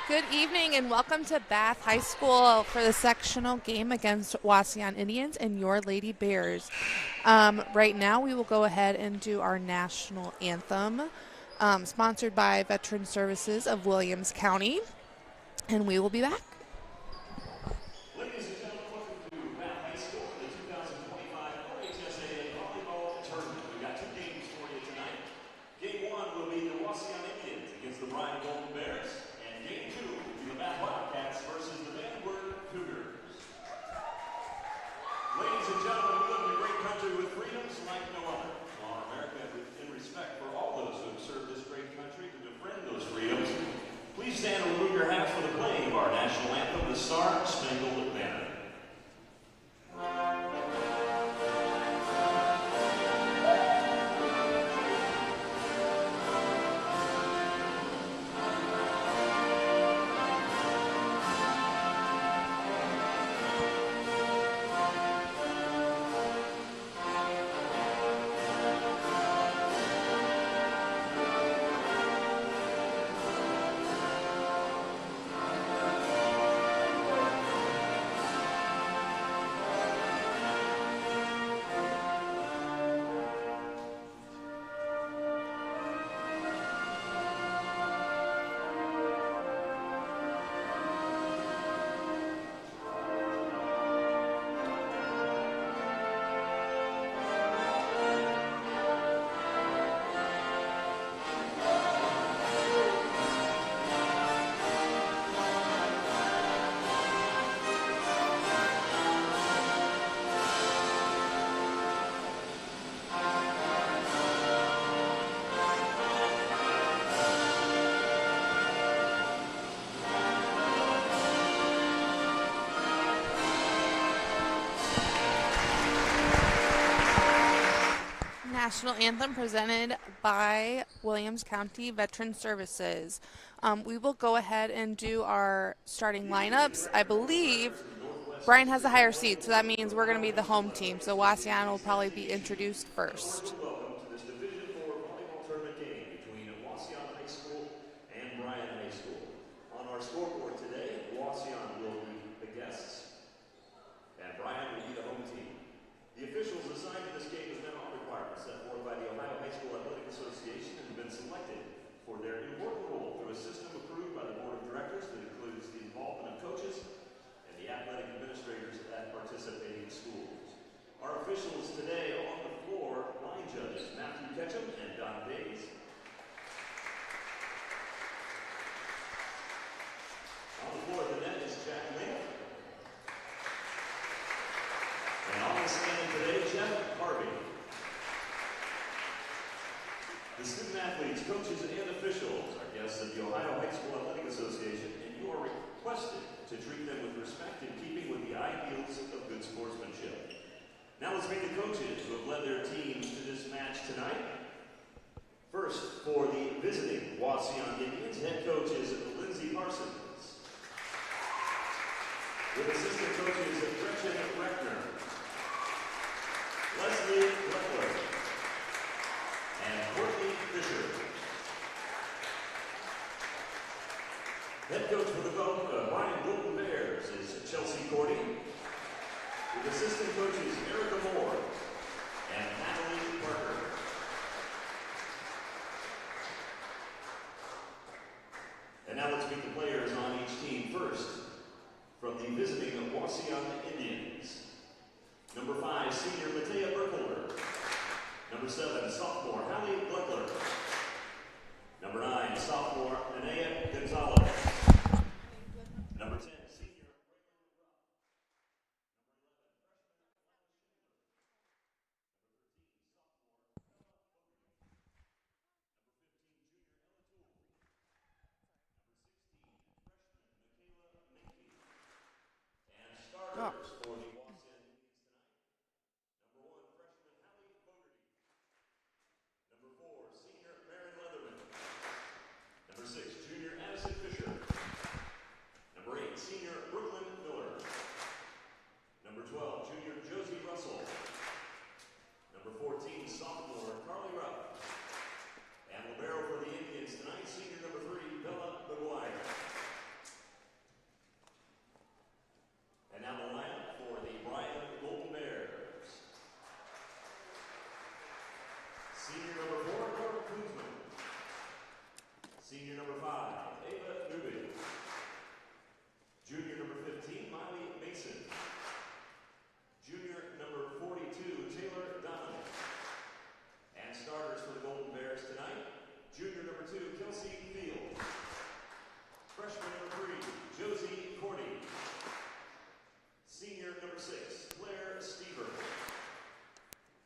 Good evening and welcome to Bath High School for the sectional game against Wauseon Indians and your Lady Bears. Right now we will go ahead and do our national anthem, sponsored by Veteran Services of Williams County, and we will be back. Ladies and gentlemen, welcome to Bath High School, the 2025 OHSAA Volleyball Tournament. We've got two games for you tonight. Game one will be the Wauseon Indians against the Bryan Lady Bears, and game two will be the Bath Wildcats versus the Cougars. Ladies and gentlemen, we live in a great country with freedoms like no other. Our America, in respect for all those who have served this great country to defend those freedoms, please stand and remove your hats for the playing of our national anthem, the Star Spangled Banner. National anthem presented by Williams County Veteran Services. We will go ahead and do our starting lineups. I believe Bryan has a higher seat, so that means we're going to be the home team. So Wauseon will probably be introduced first. Welcome to this Division IV volleyball tournament game between Wauseon High School and Bryan High School. On our scoreboard today, Wauseon will be the guests, and Bryan will be the home team. The officials assigned to this game has met all requirements set forth by the Ohio High School Athletic Association and have been selected for their important role through a system approved by the Board of Directors that includes the involvement of coaches and the athletic administrators at participating schools. Our officials today on the floor, line judges Matthew Ketchum and Don Days. On the floor of the net is Jack Lima. And on the stand today, Jeff Harvey. The student athletes, coaches, and officials are guests of the Ohio High School Athletic Association, and you are requested to treat them with respect in keeping with the ideals of good sportsmanship. Now let's meet the coaches who have led their teams to this match tonight. First, for the visiting Wauseon Indians, head coach is Lindsey Parsons. With assistant coaches Gretchen Reckner, Leslie Leckler, and Courtney Fisher. Head coach for the Bryan Lady Bears is Chelsea Cordy, with assistant coaches Erica Moore and Natalie Parker. And now let's meet the players on each team. First, from the visiting Wauseon Indians. Number 5, senior Matea Burkholder. Number 7, sophomore Hallie Gluckler. Number 9, sophomore Anaya Gonzalez. Number 10, senior starters for the Wauseon Indians tonight. Number 1, freshman Hallie Fogarty. Number 4, senior Maren Leatherman. Senior number 5, Ava Newby. Junior number 15, Miley Mason. Junior number 42, Taylor Donovan. And starters for the Golden Bears tonight, junior number 2, Kelsey Field. Freshman number 3, Josie Cordy. Senior number 6, Claire Stever.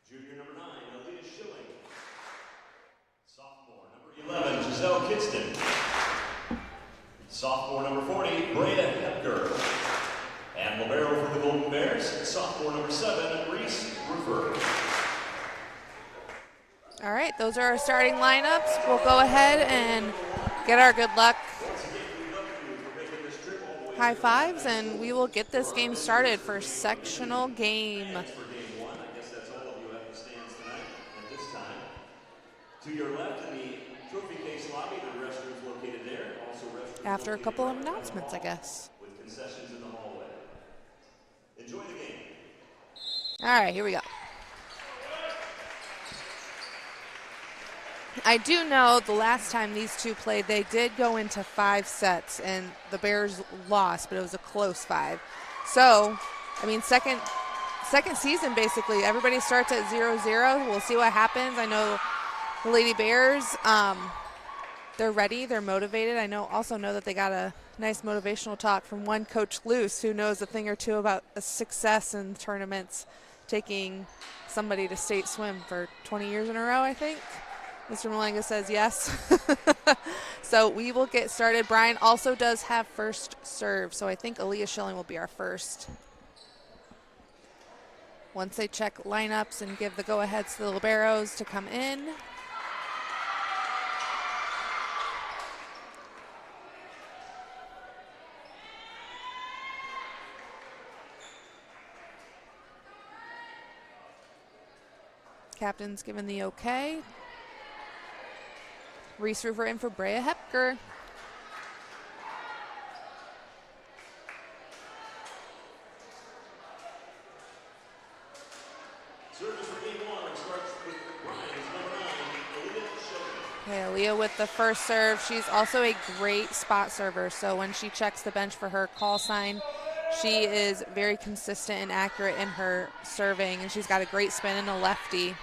Junior number 9, Aaliyah Schilling. Sophomore number 11, Giselle Kidston. Sophomore number 40, Brea Hepker. And libero for the Golden Bears, sophomore number 7, Reese Roofer. All right, those are our starting lineups. We'll go ahead and get our good luck high fives, and we will get this game started for sectional game. For game 1, I guess that's all of you at the stands tonight at this time. To your left in the trophy case lobby, the restrooms located there. Also restrooms After a couple of announcements, I guess. with concessions in the hallway. Enjoy the game. All right, here we go. I do know the last time these two played, they did go into 5 sets, and the Bears lost, but it was a close 5. So, I mean, second season, basically. Everybody starts at 0-0. We'll see what happens. I know the Lady Bears, they're ready. They're motivated. Also know that they got a nice motivational talk from one Coach Luce, who knows a thing or two about success in tournaments, taking somebody to state swim for 20 years in a row, I think. Mr. Malenga says yes. So we will get started. Bryan also does have first serve, so I think Aaliyah Schilling will be our first. Once they check lineups and give the go-aheads to the liberos to come in. Captain's given the okay. Reese Roofer in for Brea Hepker. Service for game 1 starts with Bryan's number 9, Aaliyah Schilling. Okay, Aaliyah with the first serve. She's also a great spot server, so when she checks the bench for her call sign, she is very consistent and accurate in her serving, and she's got a great spin and a lefty.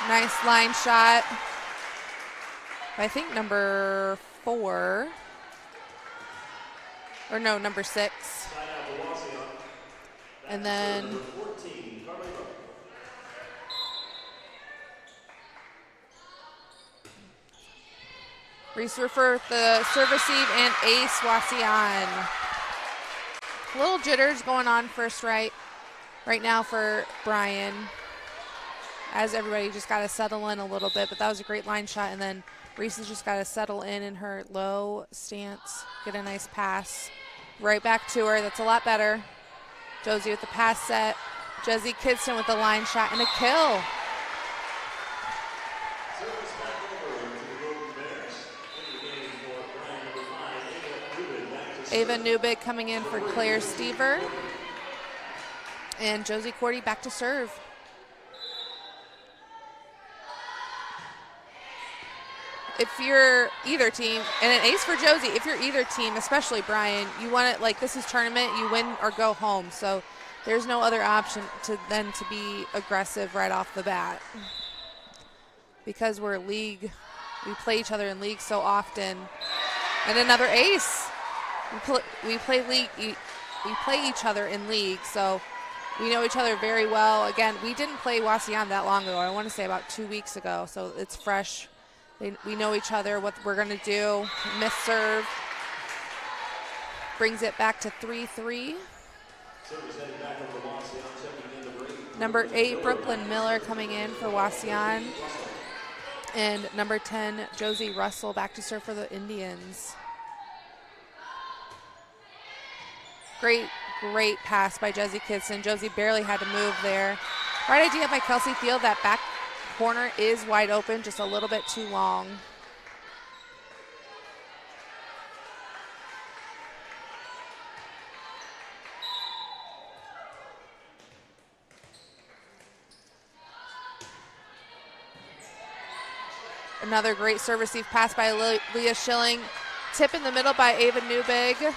Nice line shot. I think number 4. Or no, number 6. And then Number 14, Carly Rowe. Reese Roofer, the serve receive, and ace Wauseon. Little jitters going on first right now for Bryan, as everybody just got to settle in a little bit, but that was a great line shot, and then Reese has just got to settle in her low stance, get a nice pass. Right back to her, that's a lot better. Josie with the pass set. Josie Kidston with the line shot and a kill. Service back over to the Golden Bears. In the game for Bryan number 5, Ava Newby back to Ava serve. Newbig coming in for Claire Stever. And Josie Cordy back to serve. If you're either team, and an ace for Josie, if you're either team, especially Bryan, you want it like this is tournament, you win or go home. So there's no other option than to be aggressive right off the bat. Because we're league, we play each other in league so often. And another ace. We play each other in league, so we know each other very well. Again, we didn't play Wauseon that long ago. I want to say about 2 weeks ago, so it's fresh. We know each other, what we're going to do. Miss serve. Brings it back to 3-3. Service heading back over to Wauseon, checking in the break. Number 8, Brooklyn Miller coming in for Wauseon. And number 10, Josie Russell back to serve for the Indians. Great pass by Josie Kidston. Josie barely had to move there. Right idea by Kelsey Field. That back corner is wide open, just a little bit too long. Another great serve receive pass by Leah Schilling. Tip in the middle by Ava Newbig.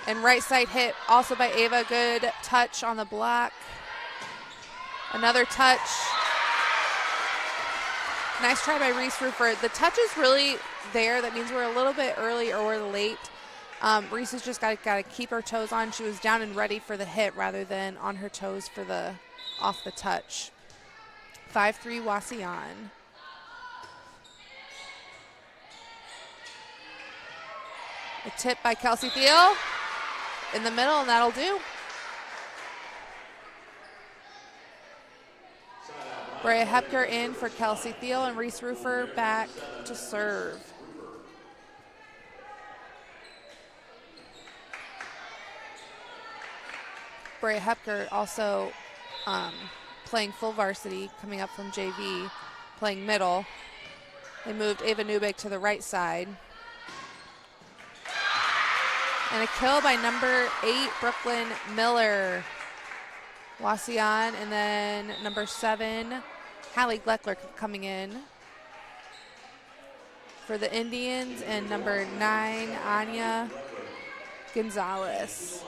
And right side hit also by Ava. Good touch on the block. Another touch. Nice try by Reese Rufer. The touch is really there. That means we're a little bit early or we're late. Reese has just got to keep her toes on. She was down and ready for the hit rather than on her toes for the off the touch. 5-3 Wauseon. A tip by Kelsey Thiel in the middle, and that'll do. Brea Hepker in for Kelsey Thiel, and Reese Rufer back to serve. Brea Hepker also playing full varsity, coming up from JV, playing middle. They moved Ava Newbig to the right side. And a kill by number 8, Brooklyn Miller. Wauseon, and then number 7, Hallie Gleckler coming in for the Indians, and number 9, Anya Gonzalez.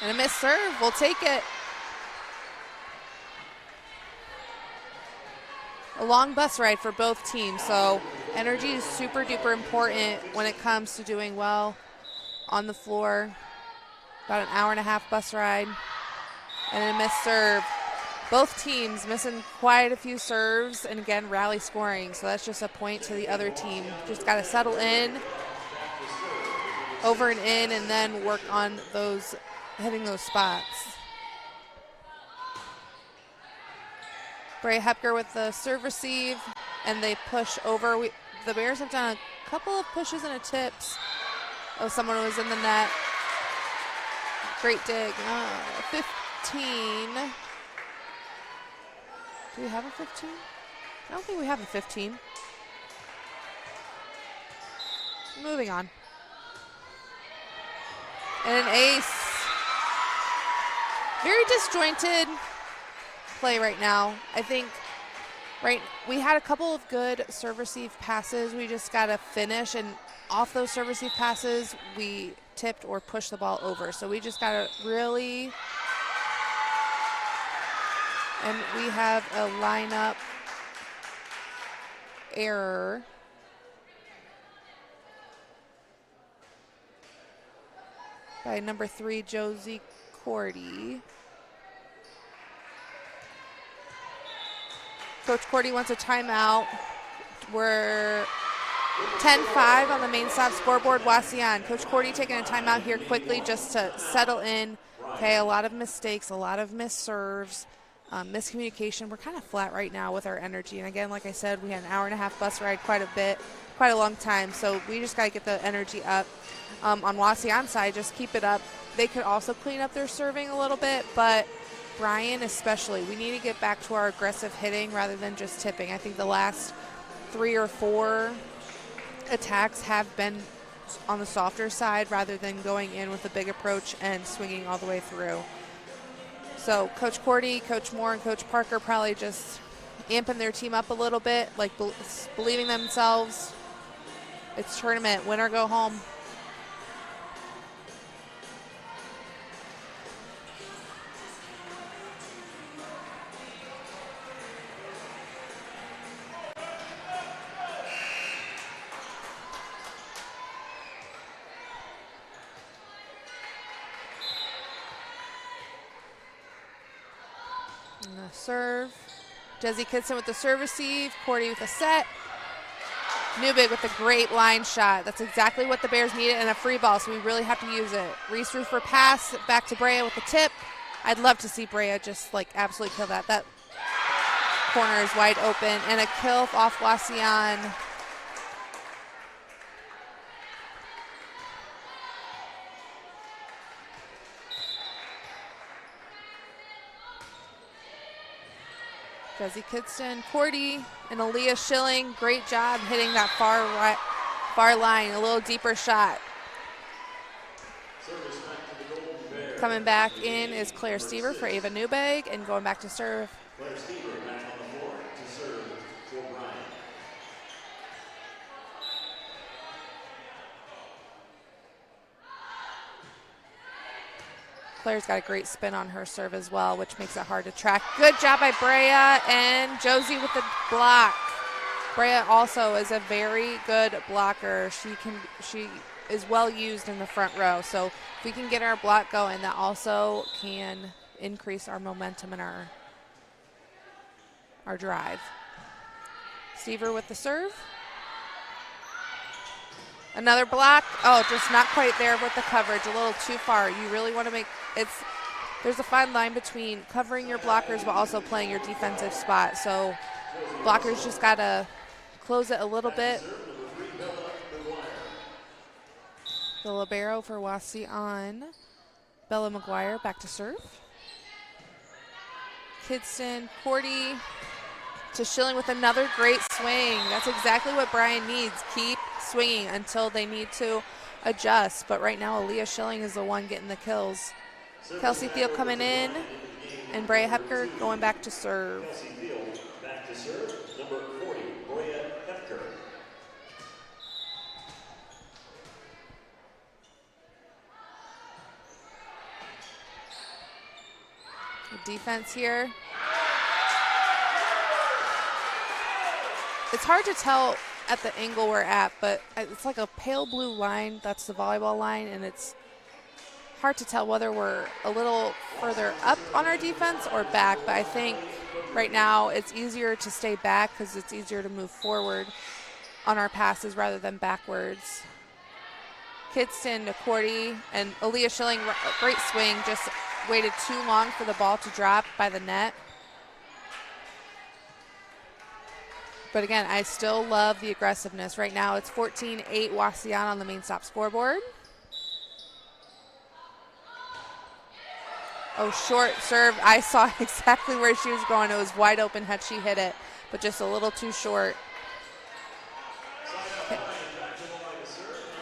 And a missed serve, we'll take it. A long bus ride for both teams, so energy is super duper important when it comes to doing well on the floor. About an hour and a half bus ride and a missed serve. Both teams missing quite a few serves, and again, rally scoring, so that's just a point to the other team. Just got to settle in, over and in, and then work on those, hitting those spots. Brea Hepker with the serve receive, and they push over. The Bears have done a couple of pushes and a tips. Oh, someone was in the net. Great dig. 15. Do we have a 15? I don't think we have a 15. Moving on. And an ace. Very disjointed play right now. I think we had a couple of good serve receive passes. We just got to finish, and off those serve receive passes we tipped or pushed the ball over. So we just got to really, and we have a lineup error. By number 3, Josie Cordy. Coach Cordy wants a timeout. We're 10-5 on the main stop scoreboard. Wauseon. Coach Cordy taking a timeout here quickly just to settle in. Okay, a lot of mistakes, a lot of missed serves, miscommunication. We're kind of flat right now with our energy. And again, like I said, we had an hour and a half bus ride, quite a long time. So we just got to get the energy up. On Wauseon's side, just keep it up. They could also clean up their serving a little bit, but Bryan especially, we need to get back to our aggressive hitting rather than just tipping. I think the last 3 or 4 attacks have been on the softer side rather than going in with a big approach and swinging all the way through. So Coach Cordy, Coach Moore, and Coach Parker probably just amping their team up a little bit, like believing themselves. It's tournament, win or go home. Serve. Desi Kitson with the serve receive. Cordy with the set. Newbig with a great line shot. That's exactly what the Bears needed, and a free ball, so we really have to use it. Reese Rufer pass back to Brea with the tip. I'd love to see Brea just like absolutely kill that. That corner is wide open, and a kill off Wauseon. Desi Kidston, Cordy, and Aaliyah Schilling. Great job hitting that far line. A little deeper shot. Coming back in is Claire Stever for Ava Newbegg, and going back to serve. Claire Stever back on the floor to serve for Bryan. Claire's got a great spin on her serve as well, which makes it hard to track. Good job by Brea, and Josie with the block. Brea also is a very good blocker. She is well used in the front row. So if we can get our block going, that also can increase our momentum in our drive. Stever with the serve. Another block. Oh, just not quite there with the coverage. A little too far. You really want to make there's a fine line between covering your blockers but also playing your defensive spot. So blockers just got to close it a little bit. The libero for Wauseon. Bella McGuire back to serve. Kidston, Cordy to Schilling with another great swing. That's exactly what Bryan needs. Keep swinging until they need to adjust. But right now, Aaliyah Schilling is the one getting the kills. Kelsey Thiel coming in, and Brea Hepker going back to serve. Kelsey Thiel back to serve, number 40, Brea Hepker. The defense here. It's hard to tell at the angle we're at, but it's like a pale blue line. That's the volleyball line, and it's hard to tell whether we're a little further up on our defense or back. But I think right now it's easier to stay back because it's easier to move forward on our passes rather than backwards. Kidston to Cordy, and Aaliyah Schilling, great swing, just waited too long for the ball to drop by the net. But again, I still love the aggressiveness. Right now it's 14-8 Wauseon on the main stop scoreboard. Oh, short serve. I saw exactly where she was going. It was wide open had she hit it, but just a little too short. Okay.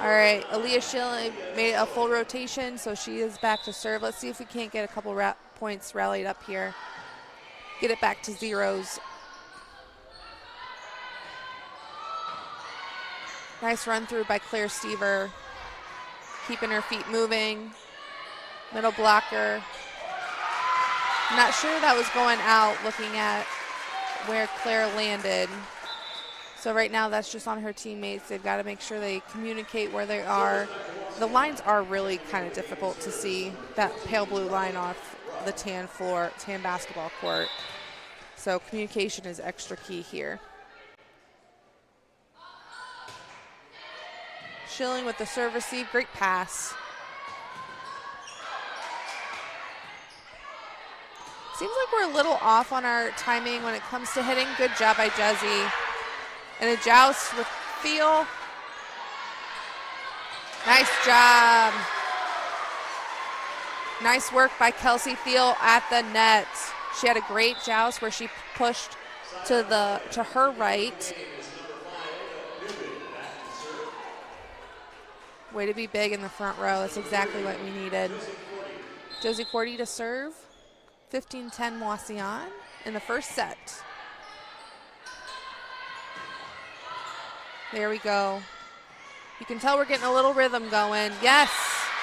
All right, Aaliyah Schilling made a full rotation, so she is back to serve. Let's see if we can't get a couple points rallied up here. Get it back to zeros. Nice run through by Claire Stever. Keeping her feet moving. Middle blocker. Not sure that was going out, looking at where Claire landed. So right now that's just on her teammates. They've got to make sure they communicate where they are. The lines are really kind of difficult to see, that pale blue line off the tan floor, tan basketball court. So communication is extra key here. Schilling with the serve receive, great pass. Seems like we're a little off on our timing when it comes to hitting. Good job by Jezzy. And a joust with Thiel. Nice job. Nice work by Kelsey Thiel at the net. She had a great joust where she pushed to her right. Way to be big in the front row. That's exactly what we needed. Josie Cordy to serve. 15-10 Wauseon in the first set. There we go. You can tell we're getting a little rhythm going. Yes,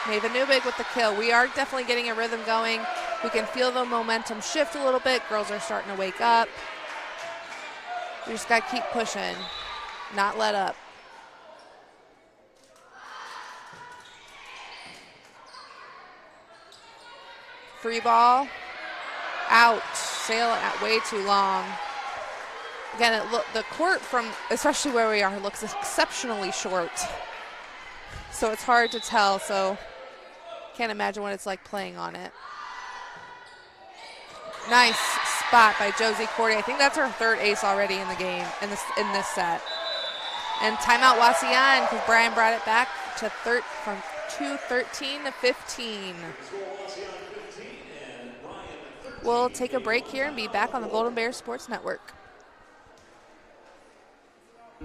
Ava Newbegg with the kill. We are definitely getting a rhythm going. We can feel the momentum shift a little bit. Girls are starting to wake up. We just got to keep pushing, not let up. Free ball. Out. Sailing at way too long. Again, the court from, especially where we are, looks exceptionally short. So it's hard to tell. So can't imagine what it's like playing on it. Nice spot by Josie Cordy. I think that's her third ace already in the game, in this set. And timeout Wauseon because Bryan brought it back to from 2-13 to 15. We'll take a break here and be back on the Golden Bears Sports Network.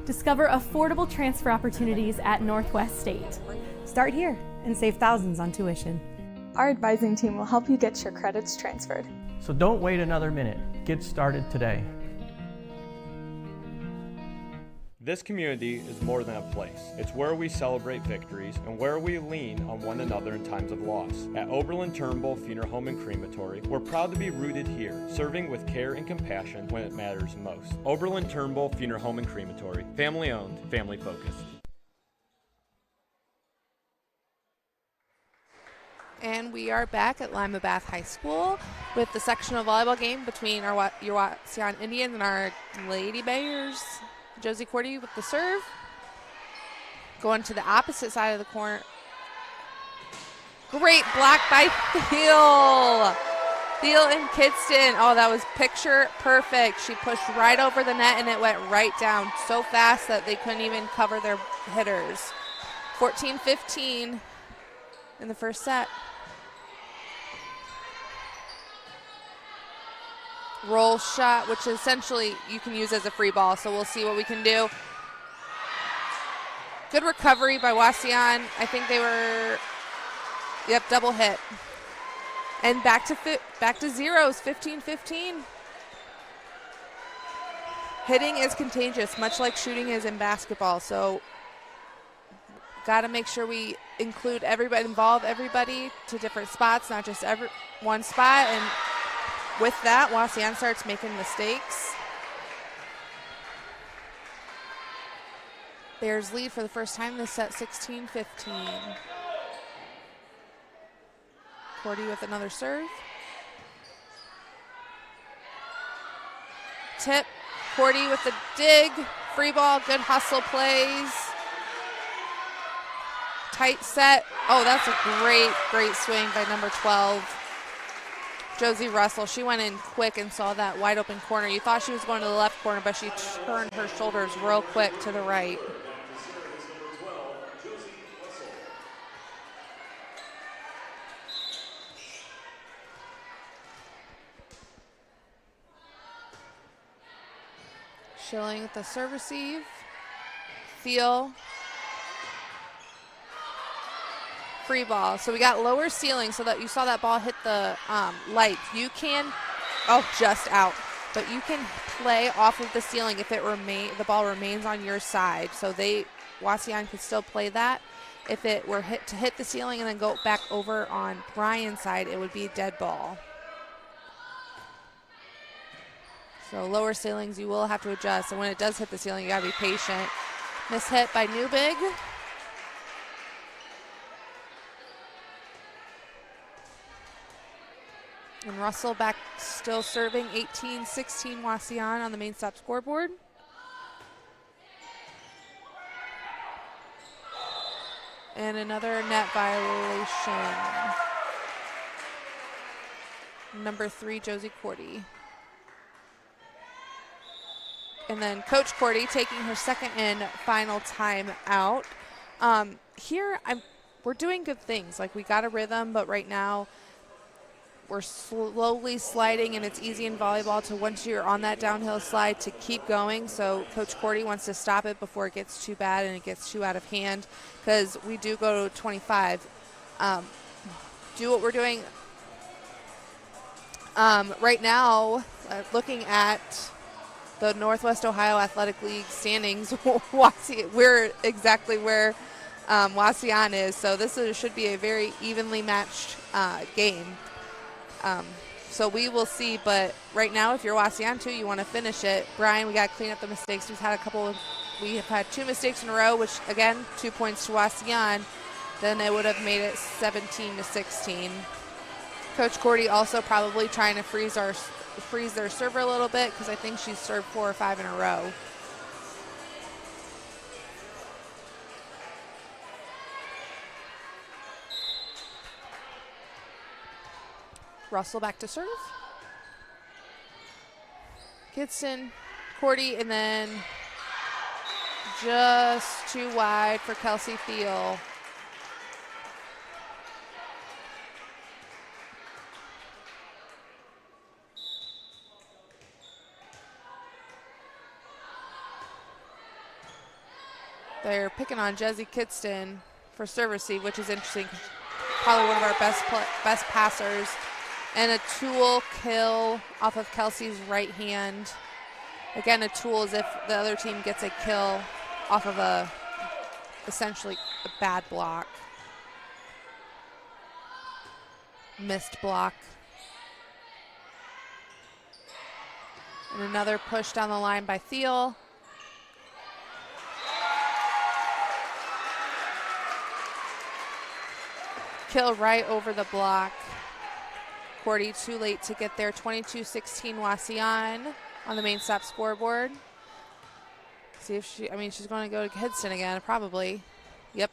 Discover affordable transfer opportunities at Northwest State. Start here and save thousands on tuition. Our advising team will help you get your credits transferred. So don't wait another minute. Get started today. This community is more than a place. It's where we celebrate victories and where we lean on one another in times of loss. At Oberlin-Turnbull Funeral Home and Crematory, we're proud to be rooted here, serving with care and compassion when it matters most. Oberlin-Turnbull Funeral Home and Crematory, family owned, family focused. And we are back at Lima Bath High School with the sectional volleyball game between your Wauseon Indians and our Lady Bears. Josie Cordy with the serve. Going to the opposite side of the corner. Great block by Thiel. Thiel and Kidston. Oh, that was picture perfect. She pushed right over the net and it went right down so fast that they couldn't even cover their hitters. 14-15 in the first set. Roll shot, which essentially you can use as a free ball, so we'll see what we can do. Good recovery by Wauseon. I think they were, double hit. And back to zeros, 15-15. Hitting is contagious, much like shooting is in basketball, so got to make sure we include everybody, involve everybody to different spots, not just one spot. And with that, Wauseon starts making mistakes. Bears lead for the first time this set, 16-15. Cordy with another serve. Tip, Cordy with the dig. Free ball, good hustle plays. Tight set. Oh, that's a great swing by number 12. Josie Russell, she went in quick and saw that wide open corner. You thought she was going to the left corner, but she turned her shoulders real quick to the right. Schilling with the serve receive. Thiel. Free ball. So we got lower ceiling so that you saw that ball hit the light. You can, just out. But you can play off of the ceiling if the ball remains on your side. So Wauseon could still play that. If it were to hit the ceiling and then go back over on Bryan's side, it would be a dead ball. So lower ceilings, you will have to adjust. And when it does hit the ceiling, you gotta be patient. Miss hit by Newbig. And Russell back still serving, 18-16 Wauseon on the main stop scoreboard. And another net violation. Number 3, Josie Cordy. And then Coach Cordy taking her second and final time out. Here, we're doing good things. Like, we got a rhythm, but right now, we're slowly sliding, and it's easy in volleyball to, once you're on that downhill slide, to keep going. So Coach Cordy wants to stop it before it gets too bad and it gets too out of hand, because we do go to 25. Do what we're doing right now, looking at the Northwest Ohio Athletic League standings. We're exactly where Wauseon is, so this should be a very evenly matched game. So we will see, but right now, if you're Wauseon too, you want to finish it. Bryan, we got to clean up the mistakes. We have had 2 mistakes in a row, which again, 2 points to Wauseon. Then it would have made it 17-16. Coach Cordy also probably trying to freeze their server a little bit, because I think she's served 4 or 5 in a row. Russell back to serve. Kidston, Cordy, and then just too wide for Kelsey Thiel. They're picking on Jesse Kidston for serve receive, which is interesting. probably one of our best passers. And a tool kill off of Kelsey's right hand. Again, a tool is if the other team gets a kill off of essentially a bad block. Missed block. And another push down the line by Thiel. Kill right over the block. Cordy too late to get there. 22-16 Wauseon on the main stop scoreboard. See if she's going to go to Kidston again, probably. Yep.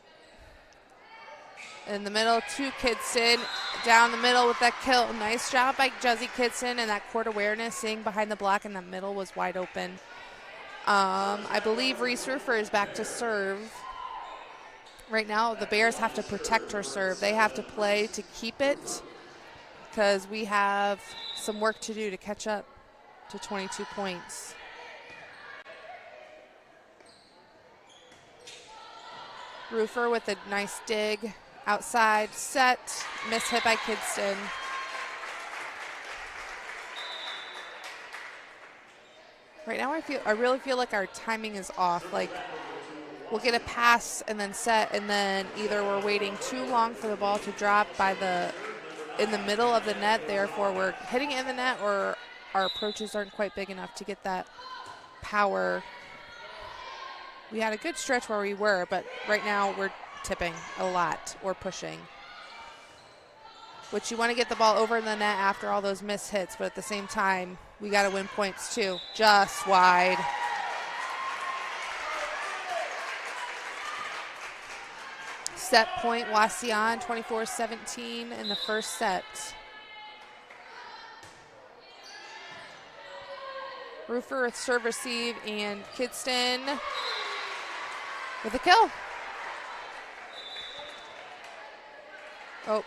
In the middle to Kidston. Down the middle with that kill. Nice job by Juzzy Kidston, and that court awareness, seeing behind the block in the middle was wide open. I believe Reese Rufer is back to serve. Right now, the Bears have to protect her serve. They have to play to keep it because we have some work to do to catch up to 22 points. Rufer with a nice dig. Outside set, miss hit by Kidston. Right now I really feel like our timing is off. Like we'll get a pass and then set, and then either we're waiting too long for the ball to drop in the middle of the net, therefore we're hitting it in the net, or our approaches aren't quite big enough to get that power. We had a good stretch where we were, but right now we're tipping a lot or pushing. Which you want to get the ball over in the net after all those missed hits, but at the same time, we got to win points too. Just wide. Set point, Wauseon, 24-17 in the first set. Rufer with serve receive, and Kidston with a kill. Oh,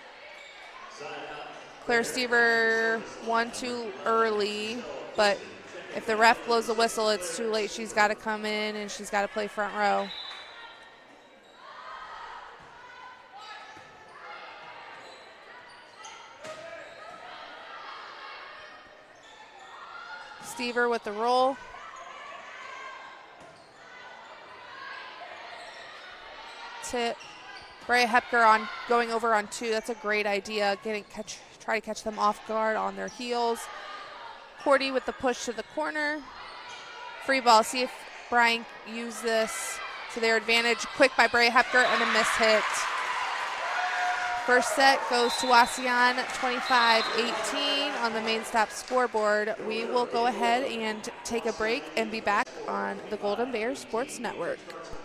Claire Stever won too early, but if the ref blows the whistle, it's too late. She's got to come in and she's got to play front row. Stever with the roll. Tip. Brea Hepker going over on two. That's a great idea. Try to catch them off guard on their heels. Cordy with the push to the corner. Free ball. See if Bryan use this to their advantage. Quick by Brea Hepker and a miss hit. First set goes to Wauseon, 25-18 on the main stop scoreboard. We will go ahead and take a break and be back on the Golden Bears Sports Network.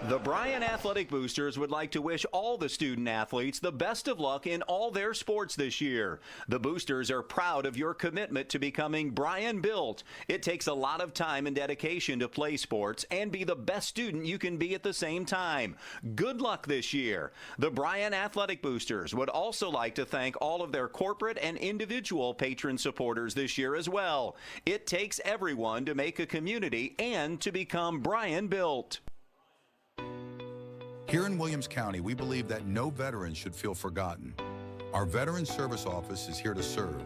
The Bryan Athletic Boosters would like to wish all the student athletes the best of luck in all their sports this year. The Boosters are proud of your commitment to becoming Bryan built. It takes a lot of time and dedication to play sports and be the best student you can be at the same time. Good luck this year. The Bryan Athletic Boosters would also like to thank all of their corporate and individual patron supporters this year as well. It takes everyone to make a community and to become Bryan built. Here in Williams County, we believe that no veteran should feel forgotten. Our Veteran Service Office is here to serve,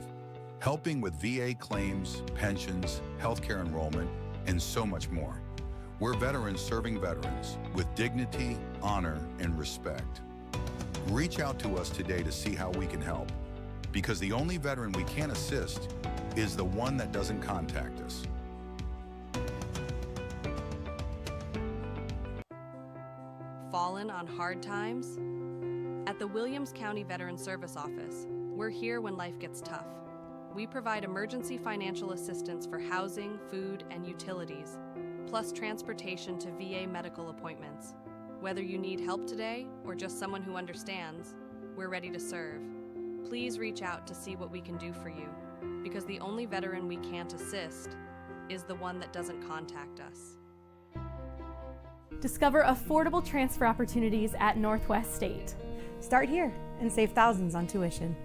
helping with VA claims, pensions, healthcare enrollment, and so much more. We're veterans serving veterans with dignity, honor, and respect. Reach out to us today to see how we can help, because the only veteran we can assist is the one that doesn't contact us. Fallen on hard times? At the Williams County Veteran Service Office, we're here when life gets tough. We provide emergency financial assistance for housing, food, and utilities, plus transportation to VA medical appointments. Whether you need help today or just someone who understands, we're ready to serve. Please reach out to see what we can do for you, because the only veteran we can't assist is the one that doesn't contact us. Discover affordable transfer opportunities at Northwest State. Start here and save thousands on tuition.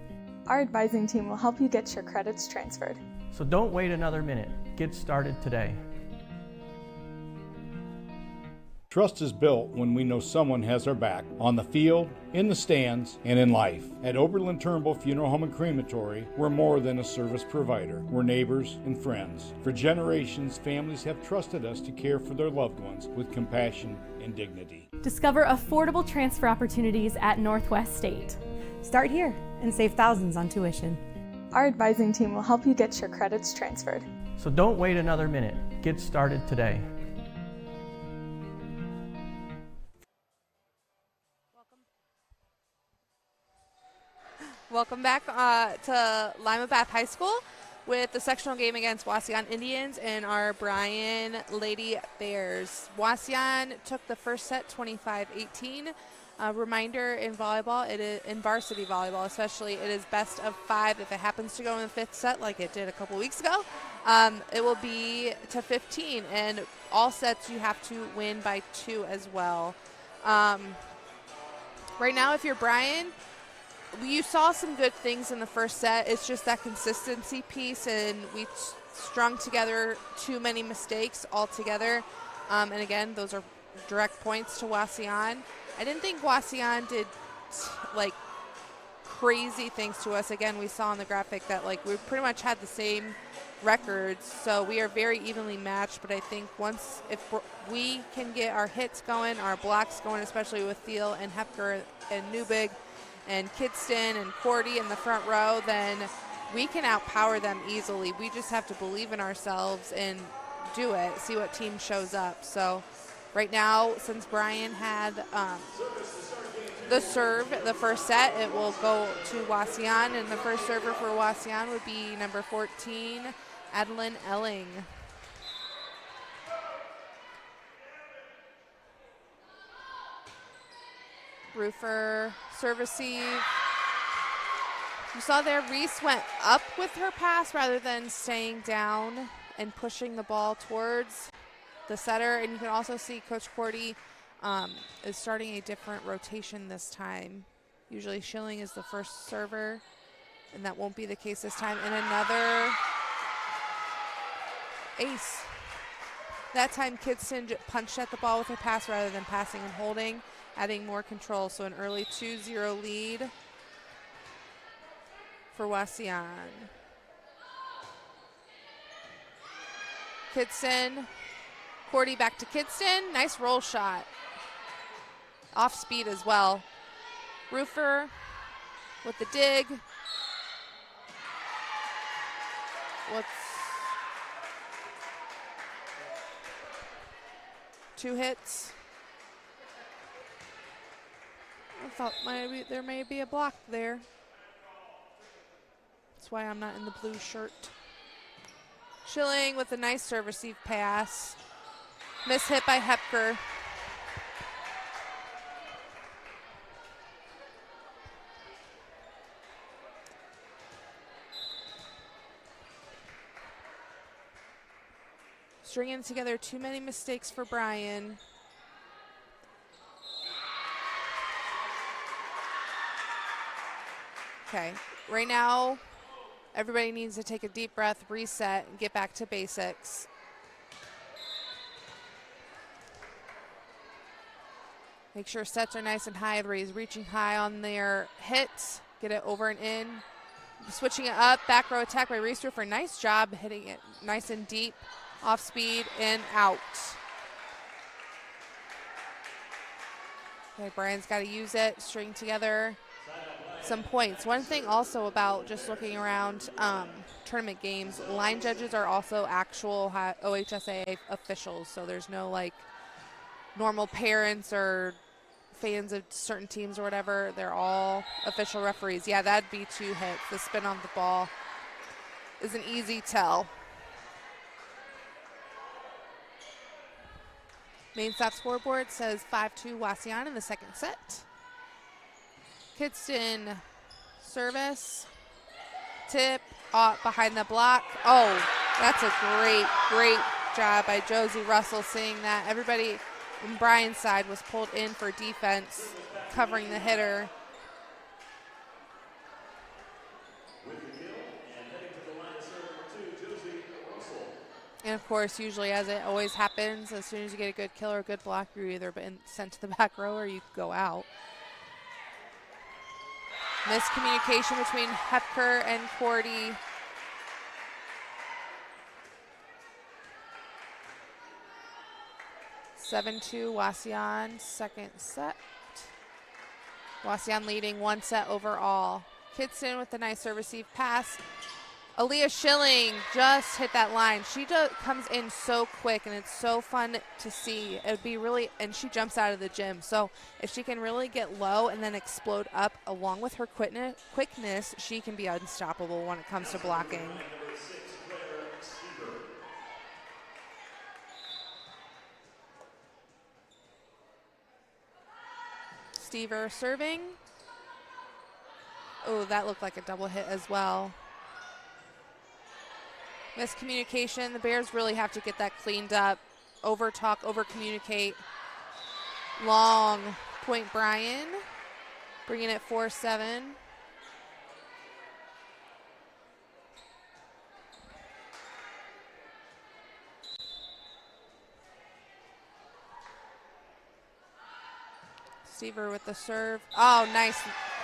Our advising team will help you get your credits transferred. So don't wait another minute. Get started today. Trust is built when we know someone has our back, on the field, in the stands, and in life. At Oberlin-Turnbull Funeral Home and Crematory, we're more than a service provider. We're neighbors and friends. For generations, families have trusted us to care for their loved ones with compassion and dignity. Discover affordable transfer opportunities at Northwest State. Start here and save thousands on tuition. Our advising team will help you get your credits transferred. So don't wait another minute. Get started today. Welcome back to Lima Bath High School with the sectional game against Wauseon Indians and our Bryan Lady Bears. Wauseon took the first set 25-18. Reminder in volleyball, in varsity volleyball especially, it is best of 5. If it happens to go in the 5th set like it did a couple weeks ago, it will be to 15, and all sets you have to win by 2 as well. Right now, if you're Bryan, you saw some good things in the first set. It's just that consistency piece, and we strung together too many mistakes altogether. And again, those are direct points to Wauseon. I didn't think Wauseon did like crazy things to us. Again, we saw on the graphic that like we pretty much had the same records, so we are very evenly matched. But I think if we can get our hits going, our blocks going, especially with Thiel and Hepker and Newbig and Kidston and Cordy in the front row, then we can outpower them easily. We just have to believe in ourselves and do it, see what team shows up. So right now, since Bryan had the serve the first set, it will go to Wauseon, and the first server for Wauseon would be number 14, Adeline Elling. Roofer, serve receive. You saw there Reese went up with her pass rather than staying down and pushing the ball towards the setter. And you can also see Coach Cordy is starting a different rotation this time. Usually Schilling is the first server, and that won't be the case this time. And another ace. That time Kidston punched at the ball with her pass rather than passing and holding, adding more control. So an early 2-0 lead for Wauseon. Kidston, Cordy back to Kidston. Nice roll shot. Off speed as well. Roofer with the dig. Two hits. I thought there may be a block there. That's why I'm not in the blue shirt. Schilling with a nice serve receive pass. Miss hit by Hepker. Stringing together too many mistakes for Bryan. Okay, right now, everybody needs to take a deep breath, reset, and get back to basics. Make sure sets are nice and high. Everybody's reaching high on their hits. Get it over and in. Switching it up, back row attack by Reese Roofer. Nice job hitting it nice and deep. Off speed and out. Okay, Bryan's got to use it, string together some points. One thing also about just looking around tournament games, line judges are also actual OHSAA officials, so there's no like normal parents or fans of certain teams or whatever. They're all official referees. Yeah, that'd be 2 hits. The spin on the ball is an easy tell. Main stop scoreboard says 5-2 Wauseon in the second set. Kidston service, tip, behind the block. Oh, that's a great job by Josie Russell seeing that. Everybody on Bryan's side was pulled in for defense, covering the hitter. And of course, usually, as it always happens, as soon as you get a good kill or a good block, you're either been sent to the back row or you go out. Miscommunication between Hepker and Cordy. (7-2) Wauseon, second set. Wauseon leading 1 set overall. Kitson with the nice serve receive pass. Aaliyah Schilling just hit that line. She just comes in so quick, and it's so fun to see. It would be really, and she jumps out of the gym. So if she can really get low and then explode up along with her quickness, she can be unstoppable when it comes to blocking. Stever serving. Oh, that looked like a double hit as well. Miscommunication. The Bears really have to get that cleaned up. Over talk, over communicate. Long point Bryan. Bringing it 4-7. Stever with the serve. Oh, nice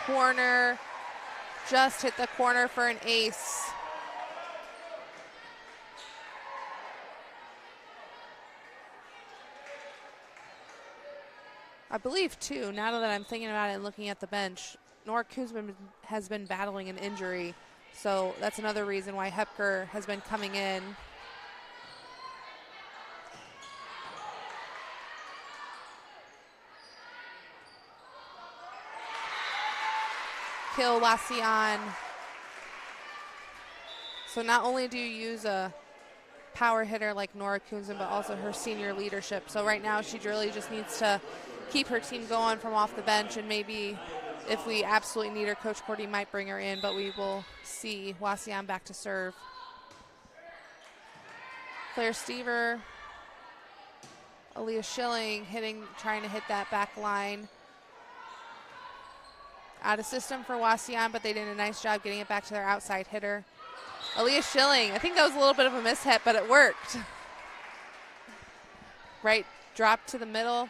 corner. Just hit the corner for an ace. I believe, too, now that I'm thinking about it and looking at the bench, Nora Kuzman has been battling an injury. So that's another reason why Hepker has been coming in. Kill Wauseon. So not only do you use a power hitter like Nora Kuzman, but also her senior leadership. So right now she really just needs to keep her team going from off the bench, and maybe if we absolutely need her, Coach Cordy might bring her in, but we will see. Wauseon back to serve. Claire Stever, Aaliyah Schilling trying to hit that back line. Out of system for Wauseon, but they did a nice job getting it back to their outside hitter. Aaliyah Schilling, I think that was a little bit of a mishit, but it worked. Right, drop to the middle.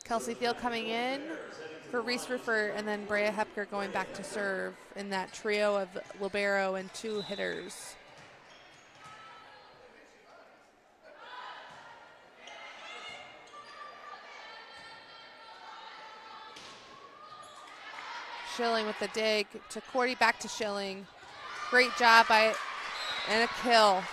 Kelsey Field coming in for Reese Ruffer, and then Brea Hepker going back to serve in that trio of libero and 2 hitters. Schilling with the dig to Cordy, back to Schilling. Great job and a kill.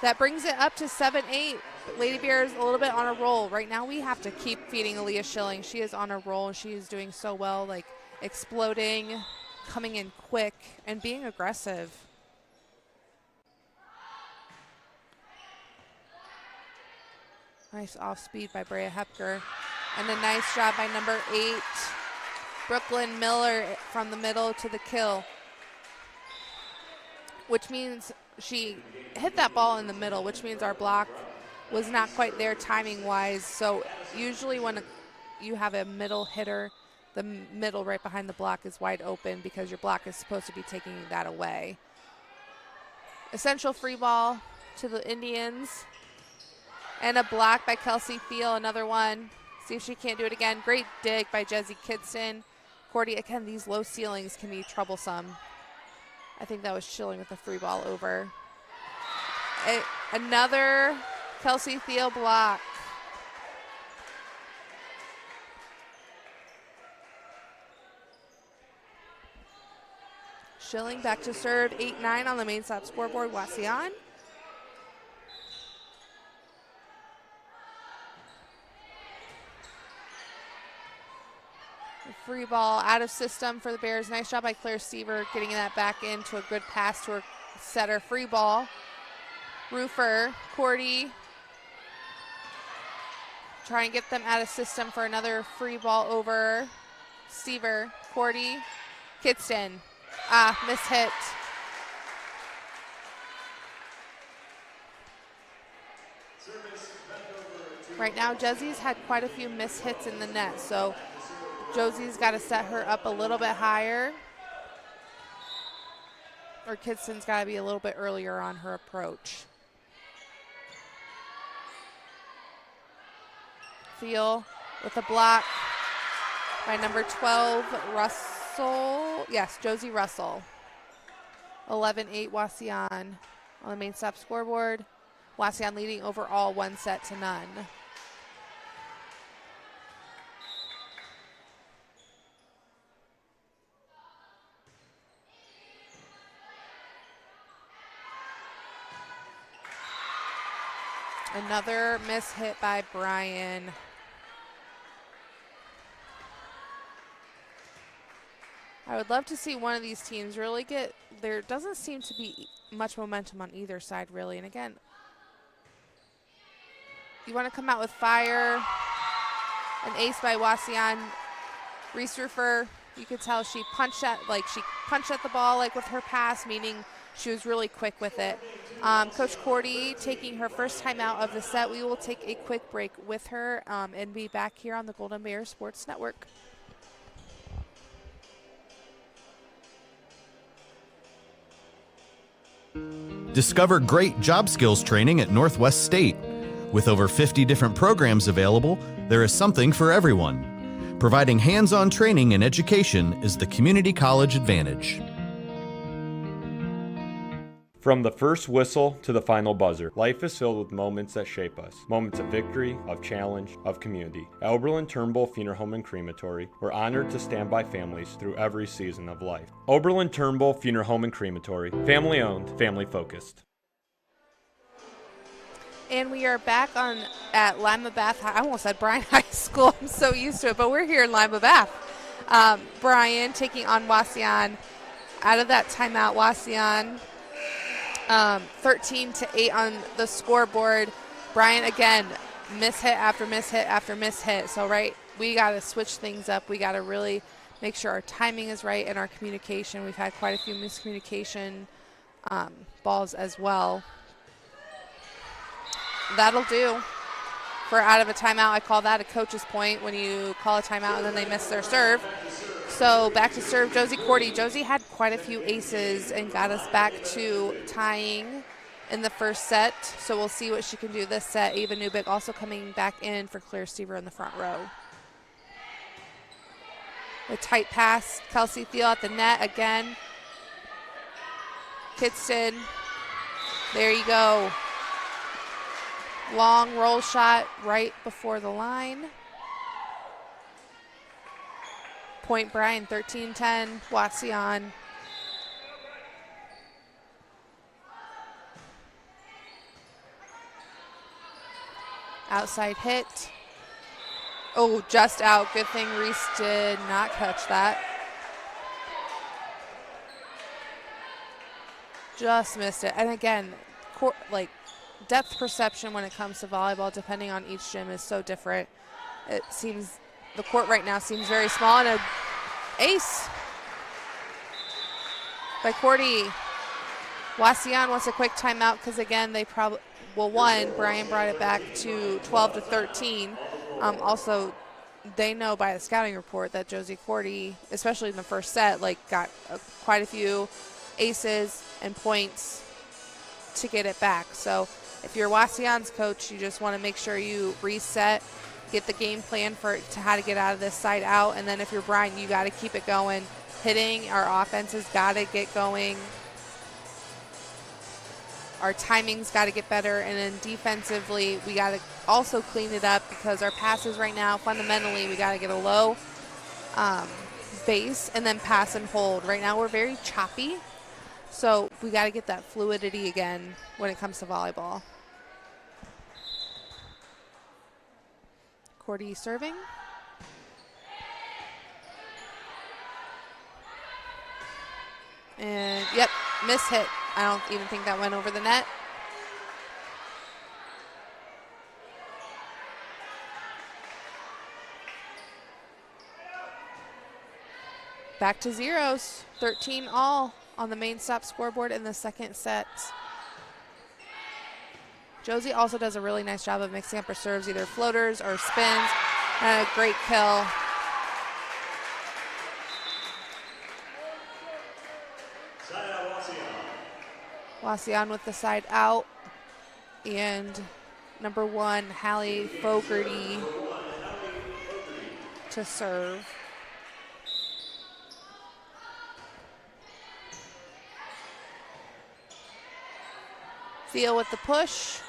That brings it up to 7-8. Lady Bears a little bit on a roll. Right now we have to keep feeding Aaliyah Schilling. She is on a roll. She is doing so well, like exploding, coming in quick, and being aggressive. Nice off speed by Brea Hepker. And a nice job by number 8, Brooklyn Miller, from the middle to the kill. Which means she hit that ball in the middle, which means our block was not quite there timing-wise. So usually when you have a middle hitter, the middle right behind the block is wide open because your block is supposed to be taking that away. Essential free ball to the Indians. And a block by Kelsey Field, another one. See if she can't do it again. Great dig by Jesse Kitson. Cordy, again, these low ceilings can be troublesome. I think that was Schilling with the free ball over. Another Kelsey Field block. Schilling back to serve, 8-9 on the main stop scoreboard, Wauseon. Free ball out of system for the Bears. Nice job by Claire Stever getting that back into a good pass to her setter. Free ball. Roofer, Cordy. Try and get them out of system for another free ball over. Stever, Cordy, Kidston. Miss hit. Right now, Josie's had quite a few miss hits in the net, so Josie's got to set her up a little bit higher. or Kidston's got to be a little bit earlier on her approach. Thiel with a block by number 12, Russell. Yes, Josie Russell. 11-8 Wauseon on the main stop scoreboard. Wauseon leading overall 1-0. Another miss hit by Bryan. I would love to see one of these teams really get, there doesn't seem to be much momentum on either side really. And again, you want to come out with fire. An ace by Wauseon. Reese Rufer, you could tell she punched at the ball like with her pass, meaning she was really quick with it. Coach Cordy taking her first time out of the set. We will take a quick break with her and be back here on the Golden Bears Sports Network. Discover great job skills training at Northwest State. With over 50 different programs available, there is something for everyone. Providing hands-on training and education is the community college advantage. From the first whistle to the final buzzer, life is filled with moments that shape us. Moments of victory, of challenge, of community. At Oberlin-Turnbull Funeral Home and Crematory, we're honored to stand by families through every season of life. Oberlin-Turnbull Funeral Home and Crematory, family owned, family focused. And we are back at Lima Bath. I almost said Bryan High School. I'm so used to it, but we're here in Lima Bath. Bryan taking on Wauseon. Out of that timeout, Wauseon 13-8 on the scoreboard. Bryan again, miss hit after miss hit after miss hit. So we got to switch things up. We got to really make sure our timing is right and our communication. We've had quite a few miscommunication balls as well. That'll do for out of a timeout. I call that a coach's point when you call a timeout and then they miss their serve. So back to serve Josie Cordy. Josie had quite a few aces and got us back to tying in the first set. So we'll see what she can do this set. Ava Newbick also coming back in for Claire Stever in the front row. A tight pass. Kelsey Thiel at the net again. Kidston. There you go. Long roll shot right before the line. Point Bryan, 13-10, Wauseon. Outside hit. Oh, just out. Good thing Reese did not catch that. Just missed it. And again, depth perception when it comes to volleyball, depending on each gym, is so different. It seems the court right now seems very small, and an ace by Cordy. Wauseon wants a quick timeout because again they probably Bryan brought it back to 12-13. Also, they know by the scouting report that Josie Cordy, especially in the first set, got quite a few aces and points to get it back. So if you're Wauseon's coach, you just want to make sure you reset, get the game plan to how to get out of this side out. And then if you're Bryan, you got to keep it going. Hitting, our offense has got to get going. Our timing's got to get better. And then defensively, we got to also clean it up because our passes right now, fundamentally, we got to get a low base and then pass and hold. Right now, we're very choppy. So we got to get that fluidity again when it comes to volleyball. Cordy serving. And, yep, miss hit. I don't even think that went over the net. Back to zeros. 13 all on the main stop scoreboard in the second set. Josie also does a really nice job of mixing up her serves, either floaters or spins. And a great kill. Side out Wauseon. Wauseon with the side out. And number 1, Hallie Fogarty to serve. Theo with the push.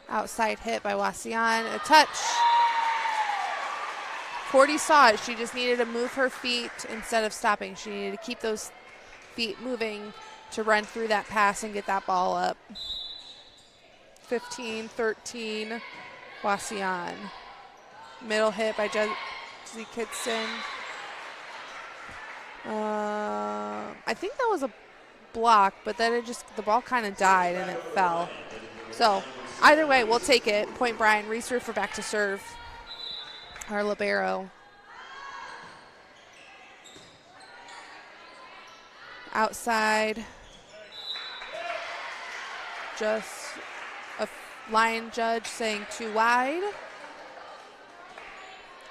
Outside hit by Wauseon. A touch. Cordy saw it. She just needed to move her feet instead of stopping. She needed to keep those feet moving to run through that pass and get that ball up. 15-13, Wauseon. Middle hit by Jesse Kidston. I think that was a block, but then the ball kind of died and it fell. So either way, we'll take it. Point Bryan, reserve for back to serve. Our libero. Outside. Just a line judge saying too wide.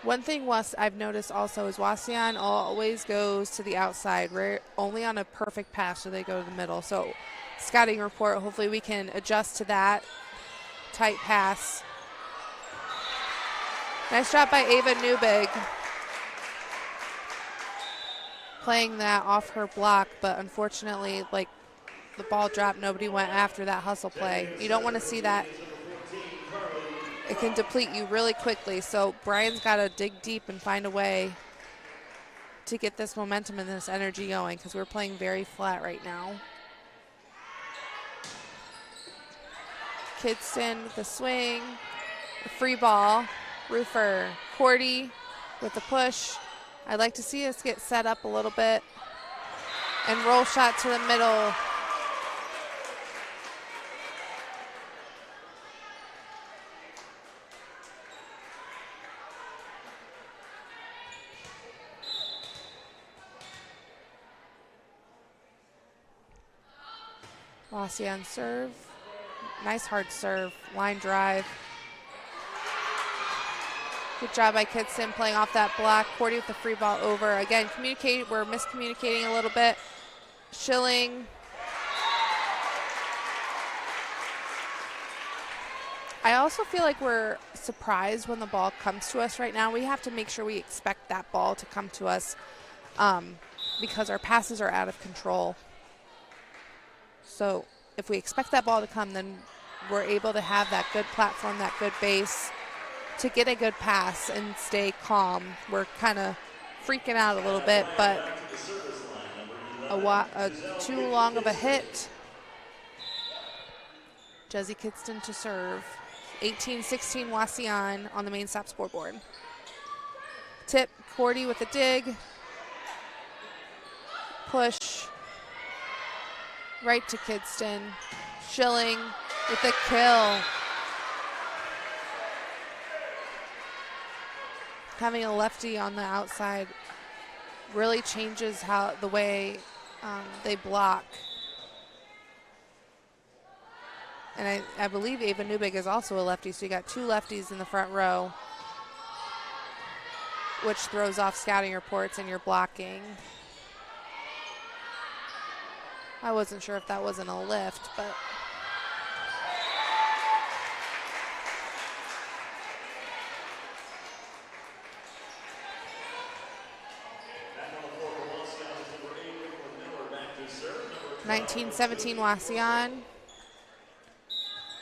One thing I've noticed also is Wauseon always goes to the outside. Only on a perfect pass do they go to the middle. So scouting report, hopefully we can adjust to that. Tight pass. Nice shot by Ava Newbig. Playing that off her block, but unfortunately, like, the ball dropped, nobody went after that hustle play. You don't want to see that. It can deplete you really quickly, so Bryan's got to dig deep and find a way to get this momentum and this energy going because we're playing very flat right now. Kidston with the swing, the free ball, Roofer, Cordy with the push. I'd like to see us get set up a little bit and roll shot to the middle. Wauseon serve. Nice hard serve. Line drive. Good job by Kidston playing off that block. Cordy with the free ball over. Again, we're miscommunicating a little bit. Schilling. I also feel like we're surprised when the ball comes to us right now. We have to make sure we expect that ball to come to us because our passes are out of control. So if we expect that ball to come, then we're able to have that good platform, that good base to get a good pass and stay calm. We're kind of freaking out a little bit, but too long of a hit. Jesse Kidston to serve. 18-16 Wauseon on the main stop scoreboard. Tip, Cordy with a dig. Push. Right to Kidston. Schilling with a kill. Having a lefty on the outside really changes the way they block. And I believe Ava Newbig is also a lefty, so you got 2 lefties in the front row, which throws off scouting reports and your blocking. I wasn't sure if that wasn't a lift, but (19-17) Wauseon.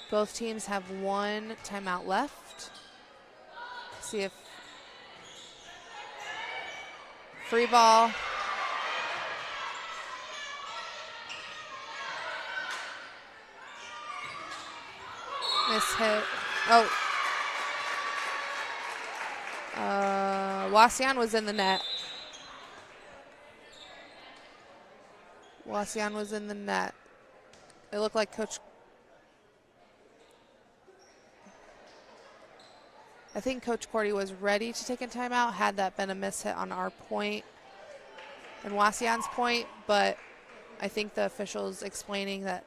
Both teams have 1 timeout left. See if free ball. Miss hit. Oh. Wauseon was in the net. Wauseon was in the net. It looked like I think Coach Cordy was ready to take a timeout had that been a miss hit on our point and Wauseon's point, but I think the officials explaining that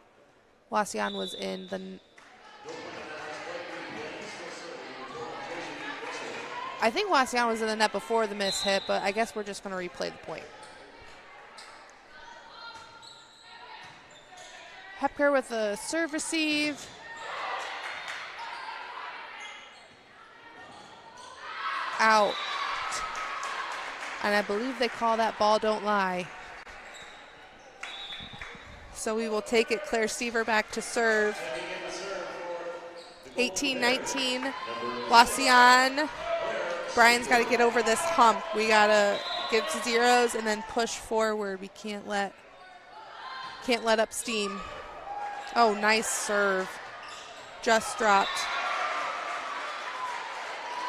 Wauseon was in the I think Wauseon was in the net before the miss hit, but I guess we're just going to replay the point. Hepker with a serve receive. Out. And I believe they call that ball don't lie. So we will take it. Claire Seaver back to serve. 18-19. Wauseon. Bryan's got to get over this hump. We got to get to zeros and then push forward. We can't let up steam. Oh, nice serve. Just dropped.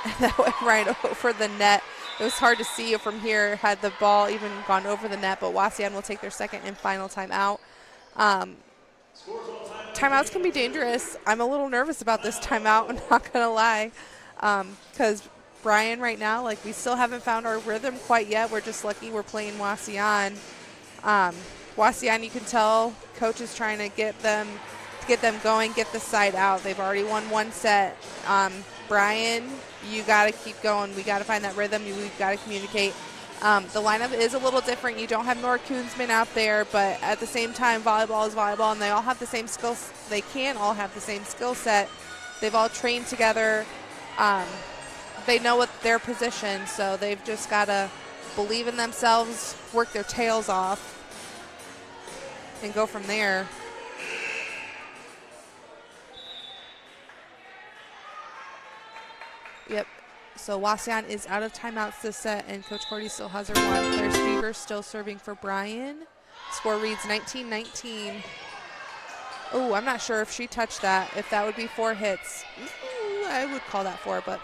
And that went right over the net. It was hard to see it from here had the ball even gone over the net, but Wauseon will take their second and final timeout. Timeouts can be dangerous. I'm a little nervous about this timeout, I'm not going to lie, because Bryan right now, like, we still haven't found our rhythm quite yet. We're just lucky we're playing Wauseon. Wauseon, you can tell coach is trying to get them going, get the side out. They've already won one set. Bryan, you got to keep going. We got to find that rhythm. We've got to communicate. The lineup is a little different. You don't have Nora Koonsman out there, but at the same time, volleyball is volleyball, and they all have the same skills. They can all have the same skill set. They've all trained together. They know what their position, so they've just got to believe in themselves, work their tails off, and go from there. Yep. So Wauseon is out of timeouts this set, and Coach Cordy still has her one. Claire Seaver still serving for Bryan. Score reads 19-19. Oh, I'm not sure if she touched that, if that would be 4 hits. Ooh, I would call that 4, but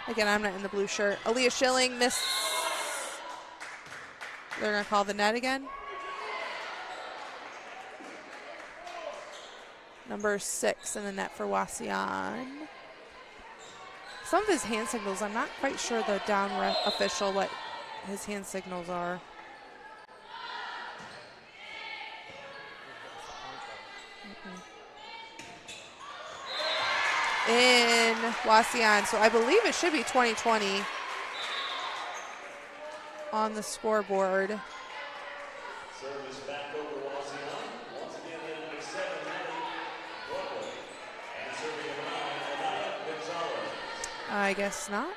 again, I'm not in the blue shirt. Aaliyah Schilling missed. They're going to call the net again. Number 6 in the net for Wauseon. Some of his hand signals, I'm not quite sure the down official what his hand signals are. In Wauseon, so I believe it should be 2020 on the scoreboard. Service back over Wauseon. Once again, the number 7, Broadway. And serving around, Gonzalez. I guess not.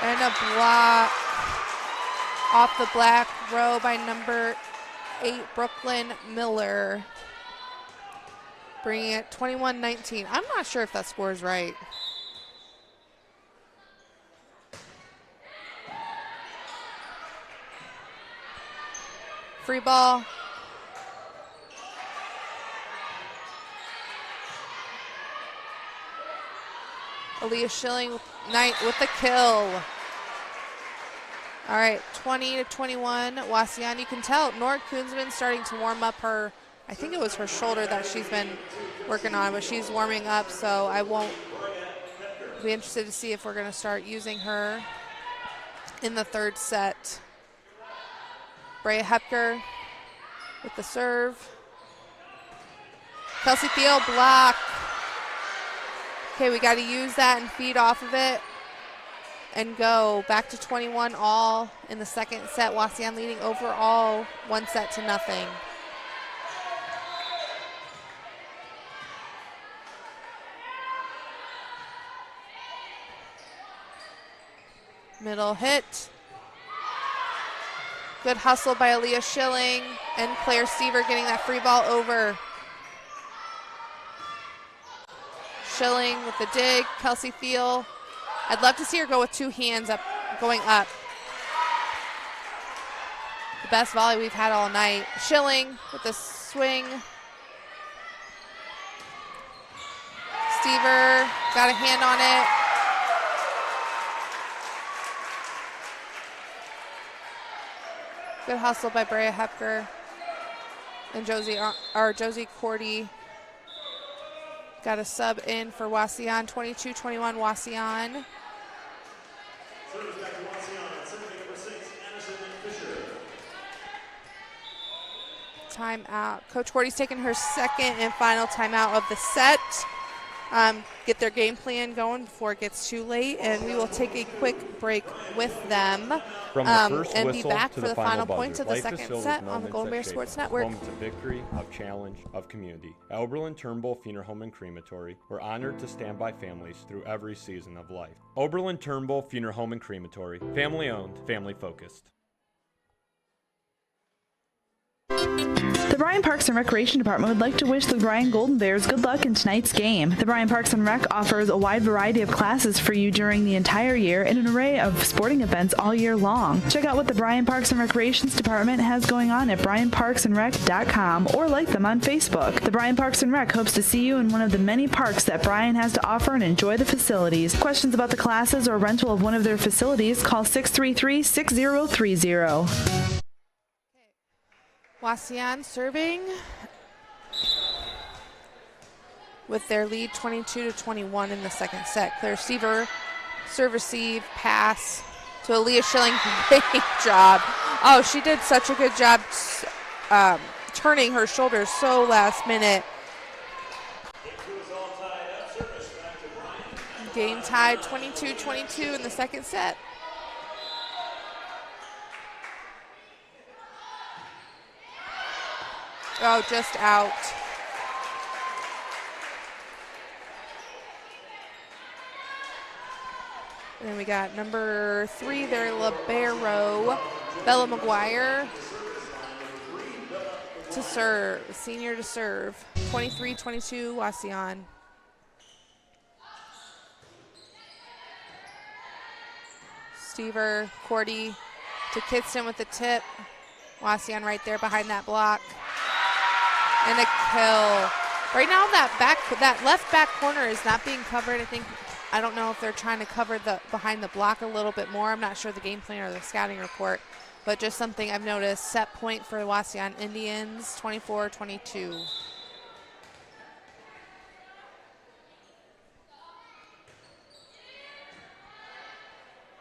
And a block off the black row by number 8, Brooklyn Miller. Bringing it 21-19. I'm not sure if that score is right. Free ball. Aaliyah Schilling Knight with the kill. All right, 20-21. Wauseon, you can tell Nora Koonsman starting to warm up her, I think it was her shoulder that she's been working on, but she's warming up, so I won't be interested to see if we're going to start using her in the third set. Brea Hepker with the serve. Kelsey Thiel block. Okay, we got to use that and feed off of it and go back to 21 all in the second set. Wauseon leading overall 1-0. Middle hit. Good hustle by Aaliyah Schilling and Claire Seaver getting that free ball over. Schilling with the dig, Kelsey Thiel. I'd love to see her go with 2 hands up, going up. The best volley we've had all night. Schilling with the swing. Seaver got a hand on it. Good hustle by Brea Hepker and Josie Cordy. Got a sub in for Wauseon, 22-21 Wauseon. Service back to Wauseon, serving number 6, Anderson Fisher. Timeout. Coach Cordy's taking her second and final timeout of the set. get their game plan going before it gets too late, and we will take a quick break with them From the first and be whistle back to for the final final buzzer, points of the life is second filled set with on the moments Golden that Bear shape Sports us. Network. Moments of victory, of challenge, of community. At Oberlin-Turnbull Funeral Home and Crematory, we're honored to stand by families through every season of life. Oberlin-Turnbull Funeral Home and Crematory, family owned, family focused. The Bryan Parks and Recreation Department would like to wish the Bryan Golden Bears good luck in tonight's game. The Bryan Parks and Rec offers a wide variety of classes for you during the entire year and an array of sporting events all year long. Check out what the Bryan Parks and Recreations Department has going on at bryanparksandrec.com or like them on Facebook. The Bryan Parks and Rec hopes to see you in one of the many parks that Bryan has to offer and enjoy the facilities. Questions about the classes or rental of one of their facilities, call 633-6030. Wauseon serving with their lead 22-21 in the second set. Claire Seaver, serve, receive, pass to Aaliyah Schilling. Great job. Oh, she did such a good job turning her shoulders so last minute. Game tied 22-22 in the second set. Oh, just out. And then we got number 3 there, libero, Bella McGuire to serve, senior to serve. 23-22, Wauseon. Stever, Cordy to Kidston with the tip. Wauseon right there behind that block. And a kill. Right now that left back corner is not being covered. I don't know if they're trying to cover the behind the block a little bit more. I'm not sure the game plan or the scouting report, but just something I've noticed. Set point for the Wauseon Indians, 24-22.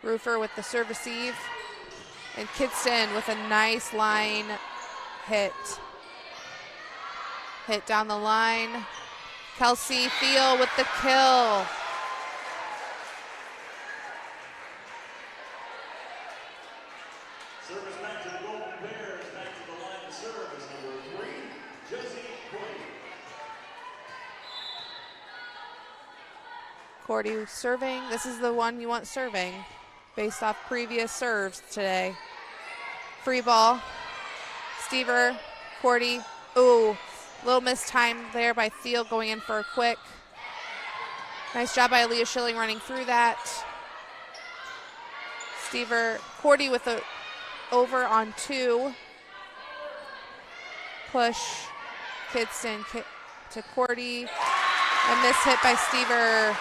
Roofer with the serve receive. And Kidston with a nice line hit. Hit down the line. Kelsey Thiel with the kill. Service back to the Golden Bears. Back to the line of service, number 3, Josie Cordy. Cordy serving. This is the one you want serving based off previous serves today. Free ball. Stever, Cordy. Ooh. Little missed time there by Thiel going in for a quick. Nice job by Aaliyah Schilling running through that. Stever, Cordy with a over on 2. Push, Kidston to Cordy. A miss hit by Stever.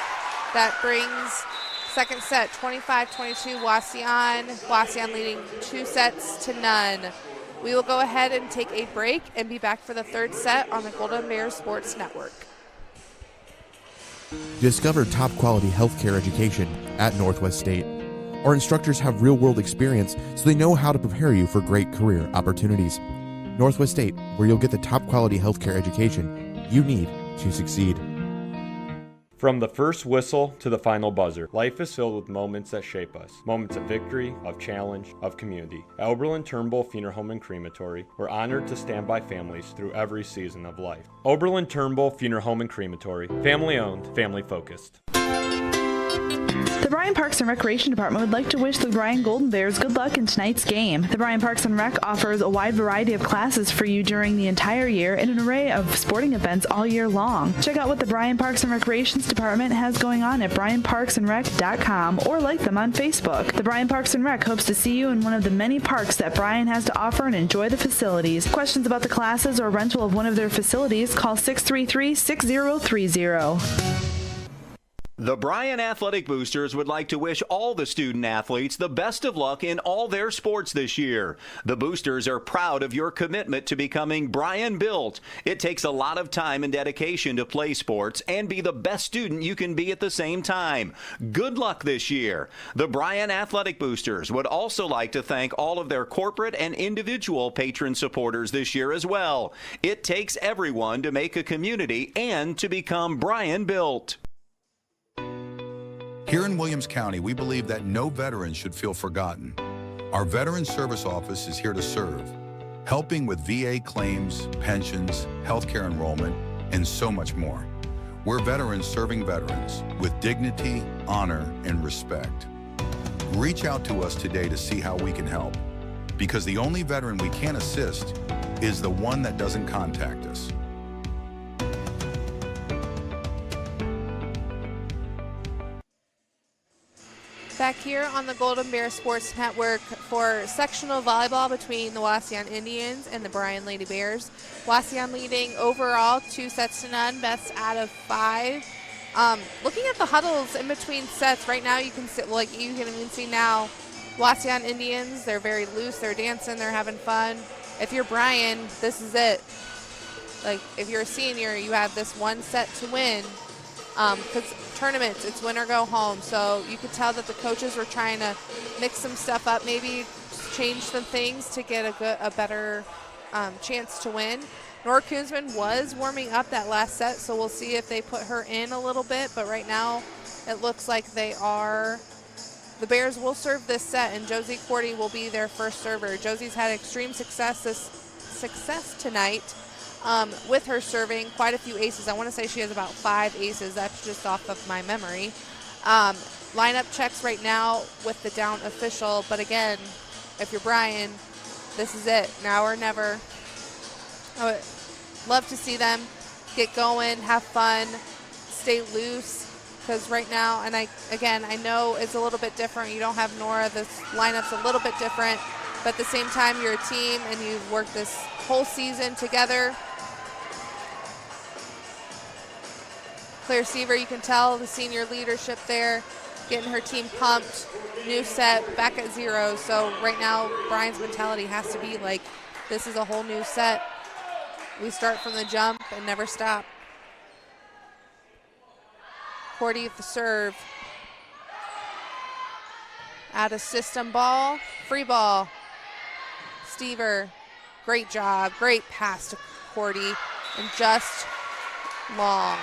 That brings second set 25-22 Wauseon. Wauseon leading 2-0. We will go ahead and take a break and be back for the third set on the Golden Bears Sports Network. Discover top quality healthcare education at Northwest State. Our instructors have real-world experience, so they know how to prepare you for great career opportunities. Northwest State, where you'll get the top quality healthcare education you need to succeed. From the first whistle to the final buzzer, life is filled with moments that shape us. Moments of victory, of challenge, of community. At Oberlin-Turnbull Funeral Home and Crematory, we're honored to stand by families through every season of life. Oberlin-Turnbull Funeral Home and Crematory, family owned, family focused. The Bryan Parks and Recreation Department would like to wish the Bryan Golden Bears good luck in tonight's game. The Bryan Parks and Rec offers a wide variety of classes for you during the entire year and an array of sporting events all year long. Check out what the Bryan Parks and Recreations Department has going on at bryanparksandrec.com or like them on Facebook. The Bryan Parks and Rec hopes to see you in one of the many parks that Bryan has to offer and enjoy the facilities. Questions about the classes or rental of one of their facilities, call 633-6030. The Bryan Athletic Boosters would like to wish all the student athletes the best of luck in all their sports this year. The Boosters are proud of your commitment to becoming Bryan built. It takes a lot of time and dedication to play sports and be the best student you can be at the same time. Good luck this year. The Bryan Athletic Boosters would also like to thank all of their corporate and individual patron supporters this year as well. It takes everyone to make a community and to become Bryan built. Here in Williams County, we believe that no veteran should feel forgotten. Our Veteran Service Office is here to serve, helping with VA claims, pensions, healthcare enrollment, and so much more. We're veterans serving veterans with dignity, honor, and respect. Reach out to us today to see how we can help, because the only veteran we can assist is the one that doesn't contact us. Back here on the Golden Bear Sports Network for sectional volleyball between the Wauseon Indians and the Bryan Lady Bears. Wauseon leading overall 2-0, best out of 5. Looking at the huddles in between sets right now, you can see, like you can even see now, Wauseon Indians, they're very loose, they're dancing, they're having fun. If you're Bryan, this is it. Like if you're a senior, you have this one set to win. Because tournaments, it's win or go home. So you could tell that the coaches were trying to mix some stuff up, maybe change some things to get a better chance to win. Nora Koonsman was warming up that last set, so we'll see if they put her in a little bit. But right now, it looks like they are. The Bears will serve this set, and Josie Cordy will be their first server. Josie's had extreme success tonight. With her serving quite a few aces. I want to say she has about 5 aces. That's just off of my memory. Lineup checks right now with the down official. But again, if you're Bryan, this is it. Now or never. I would love to see them get going, have fun, stay loose. Because right now, and I know it's a little bit different. You don't have Nora. This lineup's a little bit different. But at the same time, you're a team and you've worked this whole season together. Claire Seaver, you can tell the senior leadership there, getting her team pumped. New set, back at 0. So right now, Bryan's mentality has to be like, this is a whole new set. We start from the jump and never stop. Cordy at the serve. Out of system ball, free ball. Stever, great job, great pass to Cordy, and just long.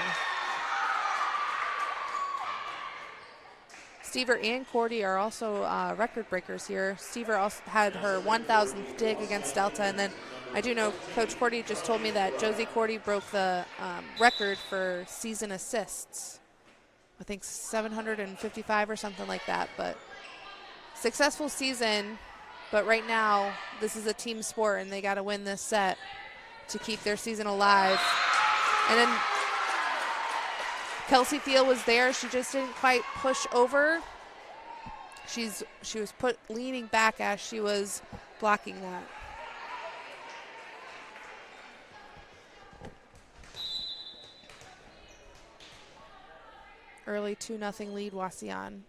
Stever and Cordy are also record breakers here. Stever also had her 1,000th dig against Delta, and then I do know Coach Cordy just told me that Josie Cordy broke the record for season assists. I think 755 or something like that, but successful season. But right now, this is a team sport, and they got to win this set to keep their season alive. And then Kelsey Thiel was there. She just didn't quite push over. She was leaning back as she was blocking that. Early 2-0 lead, Wauseon.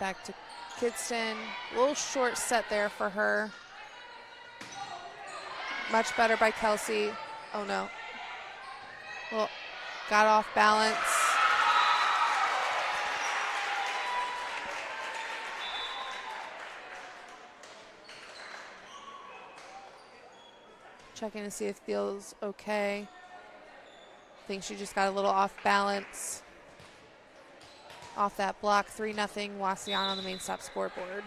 Back to Kidston. A little short set there for her. Much better by Kelsey. Oh no. Well, got off balance. Checking to see if Thiel's okay. I think she just got a little off balance. Off that block, 3-0 Wauseon on the main stop scoreboard.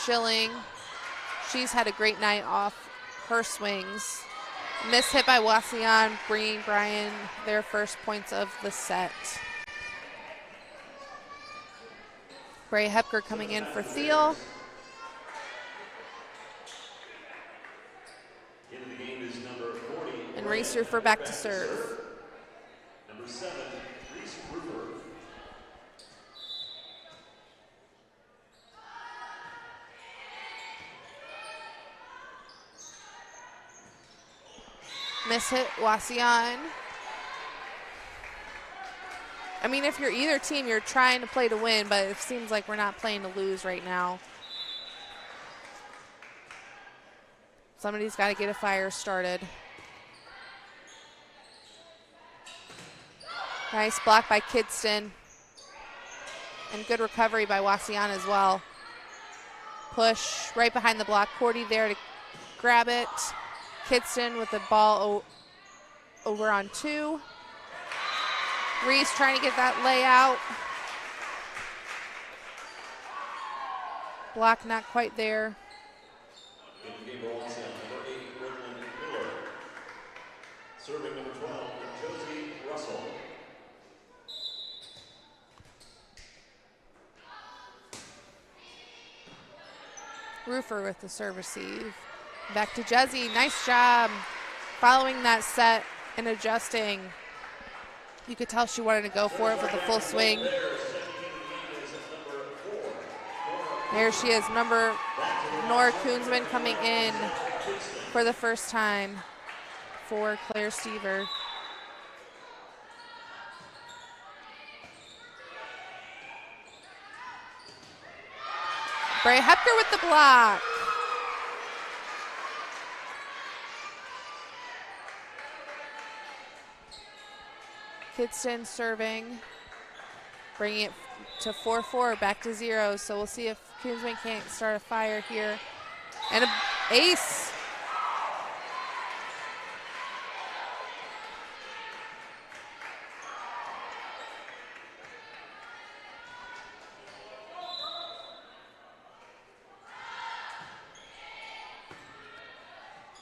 Schilling, she's had a great night off her swings. Miss hit by Wauseon, bringing Bryan their first points of the set. Bray Hepker coming in for Thiel. And Reese Rufer back to serve. Number 7, Reese Rufer. Miss hit Wauseon. I mean, if you're either team, you're trying to play to win, but it seems like we're not playing to lose right now. Somebody's got to get a fire started. Nice block by Kidston. And good recovery by Wauseon as well. Push right behind the block. Cordy there to grab it. Kidston with the ball over on 2. Reese trying to get that layout. Block not quite there. In the game for Wauseon, number 8, Brooklyn Miller. Serving number 12, Josie Russell. Roofer with the serve receive. Back to Jezzy. Nice job following that set and adjusting. You could tell she wanted to go for it with a full swing. There she is, number Nora Koonsman coming in for the first time for Claire Stever. Bray Hepker with the block. Kidston serving, bringing it to 4-4, back to 0. So we'll see if Koonsman can't start a fire here. And an ace.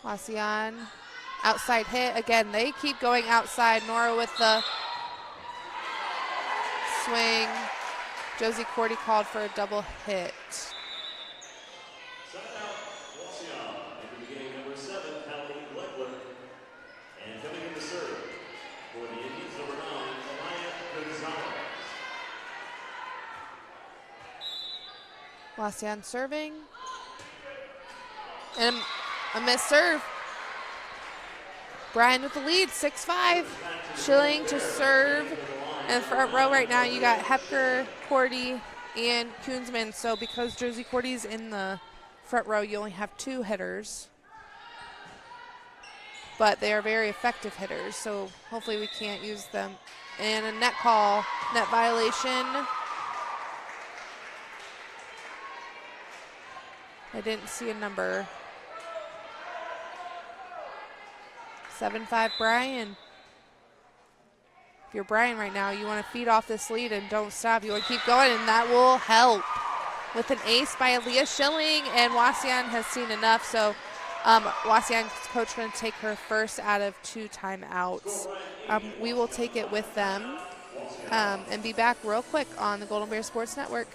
Wauseon, outside hit. Again, they keep going outside. Nora with the swing. Josie Cordy called for a double hit. Second out, Wauseon. Into the game, number 7, Hallie Leckler. And coming in to serve for the Indians, number 9, Amaya Gonzalez. Wauseon serving. And a missed serve. Bryan with the lead, 6-5. Schilling to serve. And front row right now, you got Hepker, Cordy, and Koonsman. So because Josie Cordy's in the front row, you only have 2 hitters. But they are very effective hitters, so hopefully we can't use them. And a net call, net violation. I didn't see a number. 7-5 Bryan. If you're Bryan right now, you want to feed off this lead and don't stop. You want to keep going, and that will help. With an ace by Aaliyah Schilling, and Wauseon has seen enough, so Wauseon's coach going to take her first out of 2 timeouts. We will take it with them and be back real quick on the Golden Bear Sports Network.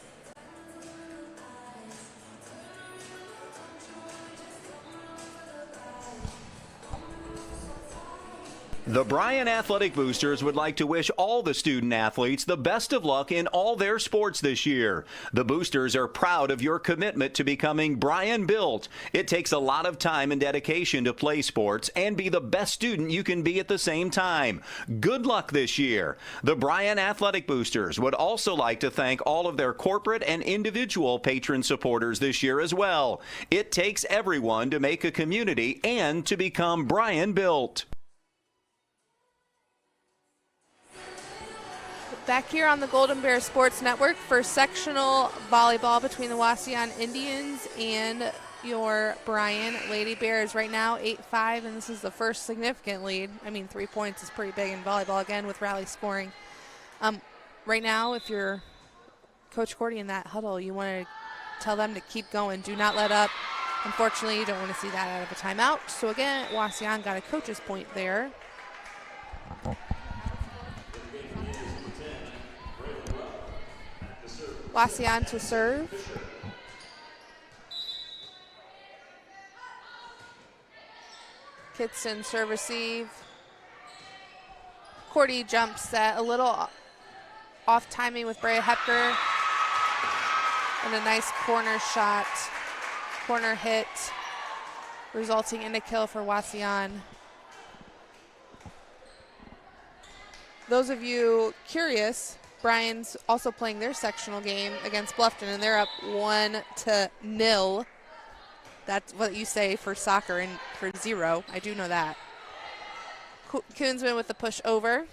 The Bryan Athletic Boosters would like to wish all the student athletes the best of luck in all their sports this year. The Boosters are proud of your commitment to becoming Bryan built. It takes a lot of time and dedication to play sports and be the best student you can be at the same time. Good luck this year. The Bryan Athletic Boosters would also like to thank all of their corporate and individual patron supporters this year as well. It takes everyone to make a community and to become Bryan built. Back here on the Golden Bear Sports Network for sectional volleyball between the Wauseon Indians and your Bryan Lady Bears. Right now, 8-5, and this is the first significant lead. I mean, 3 points is pretty big in volleyball, again, with rally scoring. Right now, if you're Coach Cordy in that huddle, you want to tell them to keep going. Do not let up. Unfortunately, you don't want to see that out of a timeout. So, again, Wauseon got a coach's point there. Wauseon to serve. Kidston serve receive. Cordy jump set, a little off timing with Brea Hepker. And a nice corner shot, corner hit, resulting in a kill for Wauseon. those of you curious, Bryan's also playing their sectional game against Bluffton, and they're up 1-0. That's what you say for soccer and for 0. I do know that. Koonsman with the push over.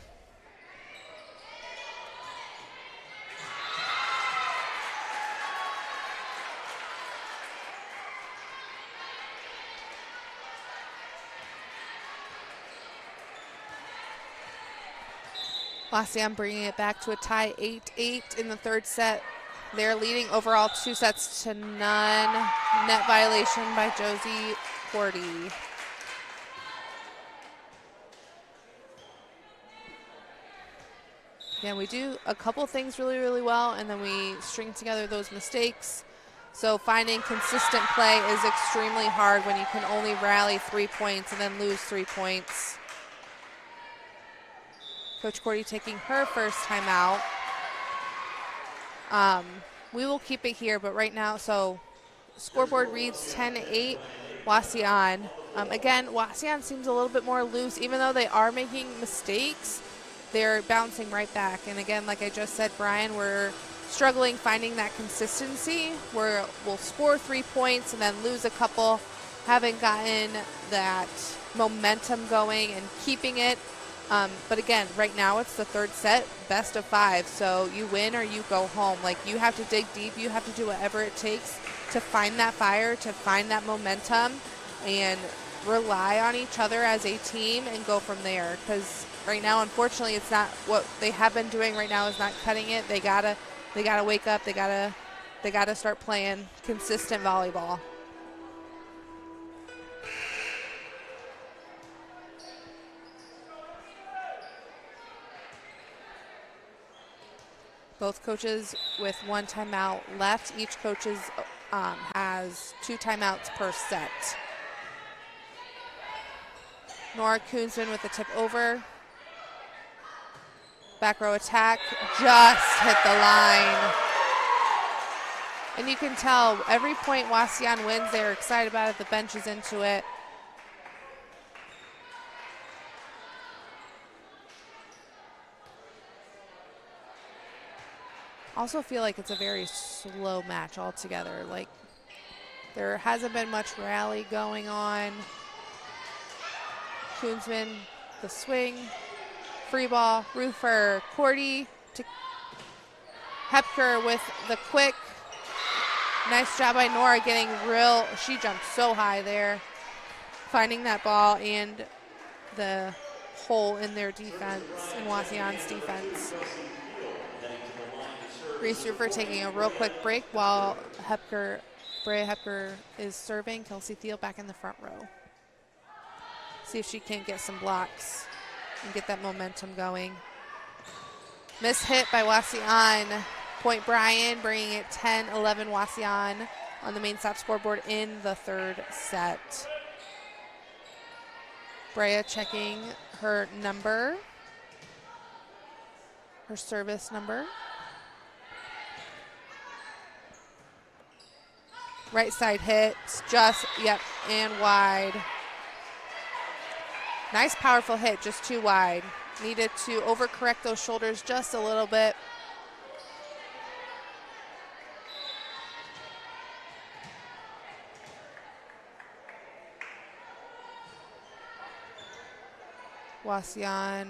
Wauseon bringing it back to a tie 8-8 in the third set. They're leading overall 2-0. Net violation by Josie Cordy. Again, we do a couple things really, really well, and then we string together those mistakes. So finding consistent play is extremely hard when you can only rally 3 points and then lose 3 points. Coach Cordy taking her first timeout. We will keep it here, but right now, so scoreboard reads 10-8, Wauseon. Again, Wauseon seems a little bit more loose. Even though they are making mistakes, they're bouncing right back. And again, like I just said, Bryan, we're struggling finding that consistency where we'll score 3 points and then lose a couple. Haven't gotten that momentum going and keeping it. But again, right now it's the third set, best of 5. So you win or you go home. Like, you have to dig deep. You have to do whatever it takes to find that fire, to find that momentum, and rely on each other as a team and go from there. Because right now, unfortunately, it's not what they have been doing right now is not cutting it. They gotta wake up. They gotta start playing consistent volleyball. Both coaches with 1 timeout left. Each coach has 2 timeouts per set. Nora Koonsman with the tip over. Back row attack, just hit the line. And you can tell every point Wauseon wins, they're excited about it. The bench is into it. Also feel like it's a very slow match altogether. Like, there hasn't been much rally going on. Koonsman, the swing, free ball, Roofer, Cordy to Hepker with the quick. Nice job by Nora getting she jumped so high there, finding that ball and the hole in their defense, in Wauseon's defense. Reese Roofer taking a real quick break while Brea Hepker is serving. Kelsey Thiel back in the front row. See if she can't get some blocks and get that momentum going. Miss hit by Wauseon. Point Bryan, bringing it 10-11 Wauseon on the main stop scoreboard in the third set. Brea checking her number, her service number. Right side hit, and wide. Nice powerful hit, just too wide. Needed to overcorrect those shoulders just a little bit. Wauseon,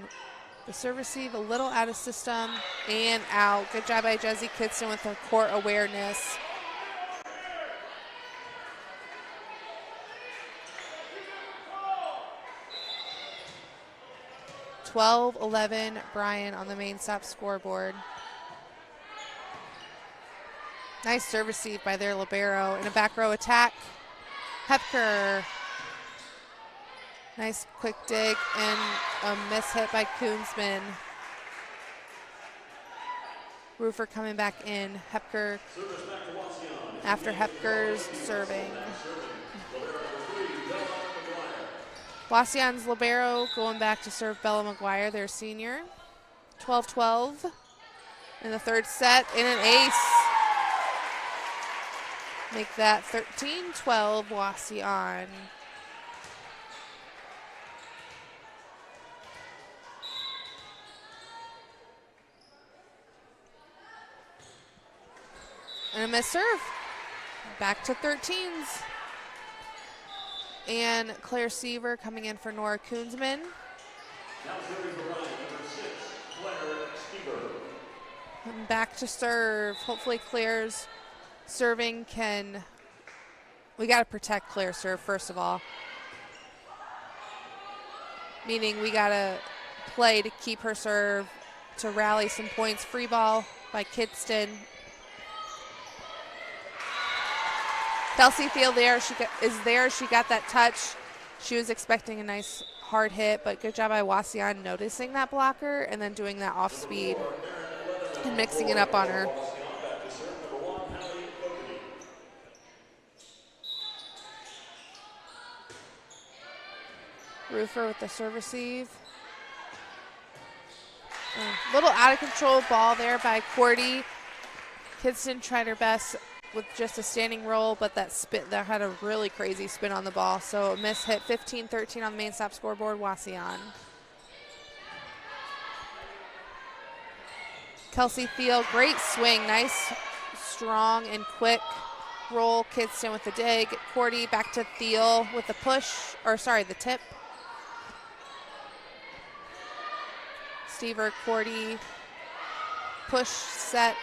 the serve receive a little out of system and out. Good job by Jesse Kitson with her court awareness. 12-11 Bryan on the main stop scoreboard. Nice serve receive by their libero in a back row attack. Hepker. Nice quick dig and a miss hit by Koonsman. Roofer coming back in. Hepker after Hepker's serving. Wauseon's libero going back to serve Bella McGuire, their senior. 12-12 in the third set, and an ace. Make that 13-12 Wauseon. And a missed serve. Back to 13s. And Claire Seaver coming in for Nora Koonsman. Now serving for Ryan, number 6, Claire Seaver. And back to serve. Hopefully Claire's serving can, we got to protect Claire's serve first of all. Meaning we got to play to keep her serve, to rally some points. Free ball by Kidston. Kelsey Field there, is there. She got that touch. She was expecting a nice hard hit, but good job by Wauseon noticing that blocker and then doing that off speed and mixing it up on her. Roofer with the serve receive. A little out of control ball there by Cordy. Kidston tried her best with just a standing roll, but that had a really crazy spin on the ball. So a miss hit. 15-13 on the main stop scoreboard. Wauseon. Kelsey Thiel, great swing, nice, strong and quick roll. Kidston with the dig. Cordy back to Thiel with the push, or sorry, the tip. Stever, Cordy, push, set,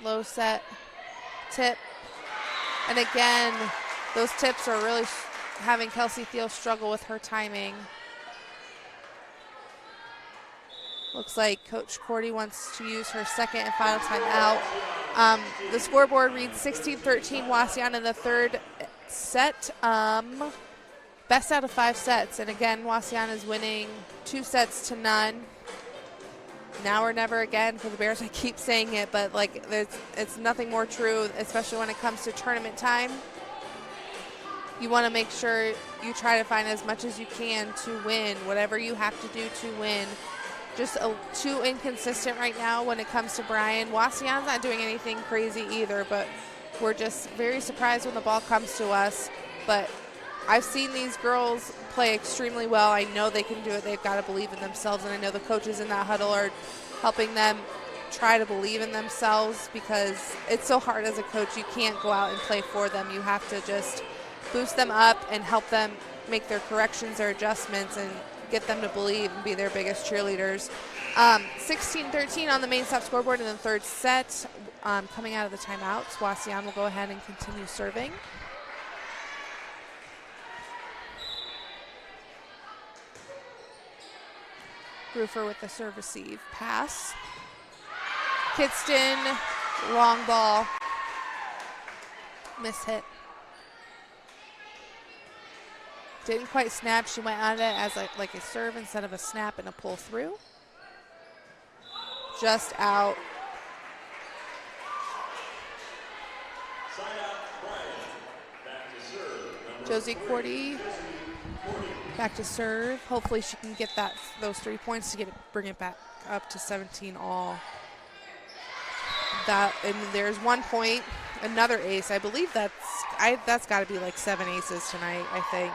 low set, tip. And again, those tips are really having Kelsey Thiel struggle with her timing. Looks like Coach Cordy wants to use her second and final timeout. The scoreboard reads 16-13 Wauseon in the third set. Best out of 5 sets. And again, Wauseon is winning 2-0. Now or never again for the Bears. I keep saying it, but like it's nothing more true, especially when it comes to tournament time. You want to make sure you try to find as much as you can to win, whatever you have to do to win. Just too inconsistent right now when it comes to Bryan. Wauseon's not doing anything crazy either, but we're just very surprised when the ball comes to us. But I've seen these girls play extremely well. I know they can do it. They've got to believe in themselves, and I know the coaches in that huddle are helping them try to believe in themselves, because it's so hard as a coach. You can't go out and play for them. You have to just boost them up and help them make their corrections or adjustments and get them to believe and be their biggest cheerleaders. 16-13 on the main stop scoreboard in the third set. Coming out of the timeouts, Wauseon will go ahead and continue serving. Roofer with the serve receive pass. Kidston, long ball. Miss hit. Didn't quite snap. She went on it as like a serve instead of a snap and a pull through. Just out. Josie Cordy back to serve. Hopefully she can get those 3 points to bring it back up to 17 all. And there's 1 point, another ace. I believe that's got to be like 7 aces tonight, I think.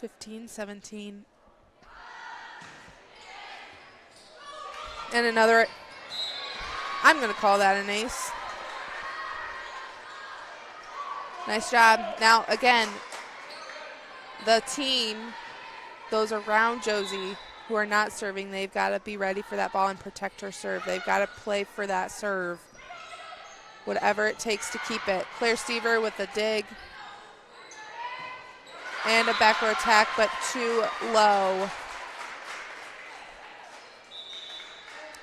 $15, $17. And another, I'm going to call that an ace. Nice job. Now, again, the team, those around Josie who are not serving, they've got to be ready for that ball and protect her serve. They've got to play for that serve, whatever it takes to keep it. Claire Stever with a dig. And a back row attack, but too low.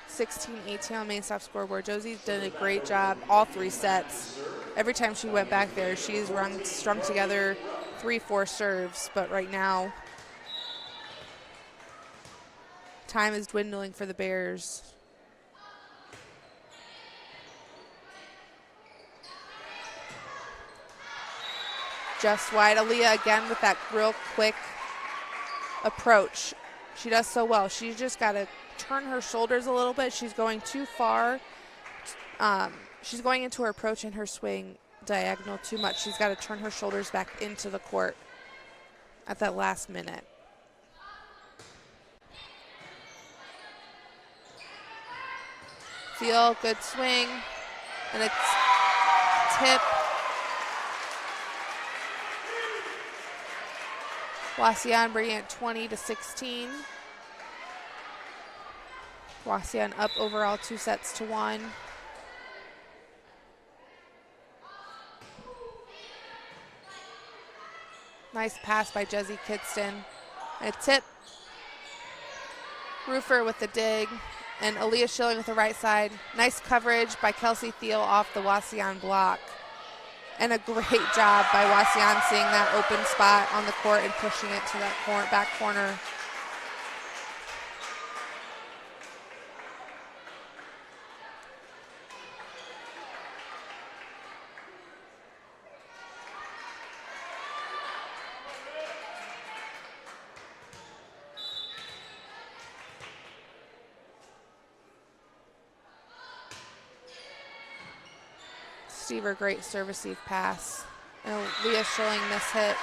16-18 on main stop scoreboard. Josie did a great job all 3 sets. Every time she went back there, she's strung together 3-4 serves, but right now, time is dwindling for the Bears. Just wide. Aaliyah again with that real quick approach. She does so well. She's just got to turn her shoulders a little bit. She's going too far. She's going into her approach and her swing diagonal too much. She's got to turn her shoulders back into the court at that last minute. Thiel, good swing. And it's tip. Wauseon bringing it 20-16. Wauseon up overall 2-1. Nice pass by Jesse Kidston. A tip. Rufer with the dig. And Aaliyah Schilling with the right side. Nice coverage by Kelsey Thiel off the Wauseon block. And a great job by Wauseon seeing that open spot on the court and pushing it to that back corner. Receiver, great serve receive pass. And Leah Schilling this hit.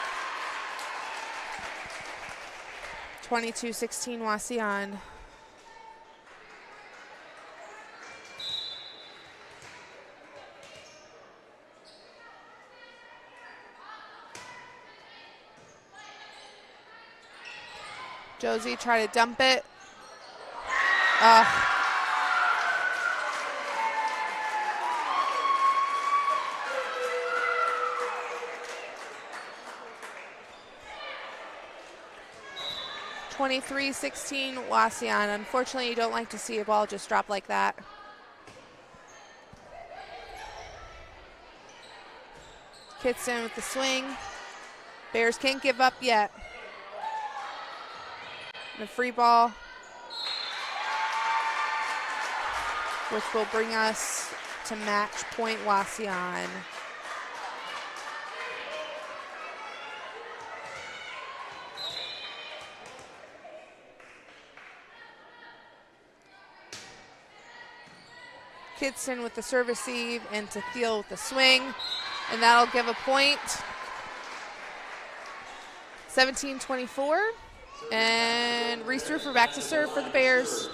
22-16 Wauseon. Josie try to dump it. 23-16 Wauseon. Unfortunately, you don't like to see a ball just drop like that. Kidston with the swing. Bears can't give up yet. And a free ball, which will bring us to match point Wauseon. Kidston with the serve receive and to Thiel with the swing. And that'll give a point. 17-24. And Reese Rufer back to serve for the Bears.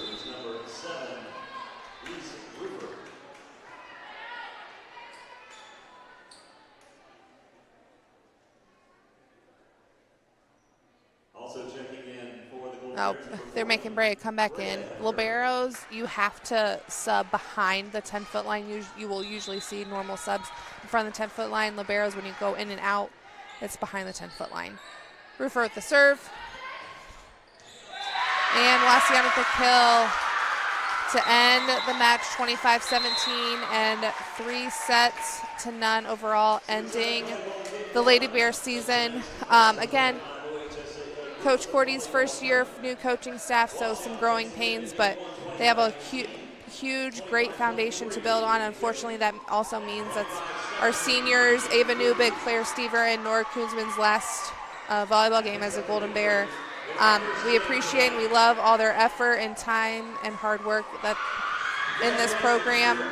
Oh, they're making Brea come back in. Liberos, you have to sub behind the 10-foot line. You will usually see normal subs in front of the 10-foot line. Liberos, when you go in and out, it's behind the 10-foot line. Rufer with the serve. And Wauseon with the kill to end the match 25-17 and 3-0 overall, ending the Lady Bears season. Again, Coach Cordy's first year of new coaching staff, so some growing pains, but they have a huge, great foundation to build on. Unfortunately, that also means that's our seniors, Ava Newbig, Claire Stever, and Nora Kunzman's last volleyball game as a Golden Bear. We appreciate and we love all their effort and time and hard work that in this program.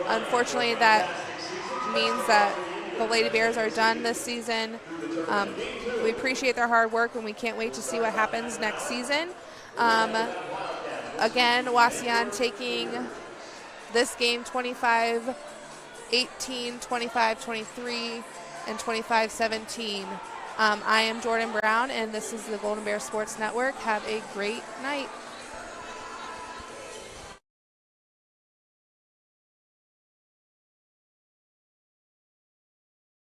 Unfortunately, that means that the Lady Bears are done this season. We appreciate their hard work and we can't wait to see what happens next season. Again, Wauseon taking this game 25-18, 25-23, and 25-17. I am Jordan Brown, and this is the Golden Bear Sports Network. Have a great night.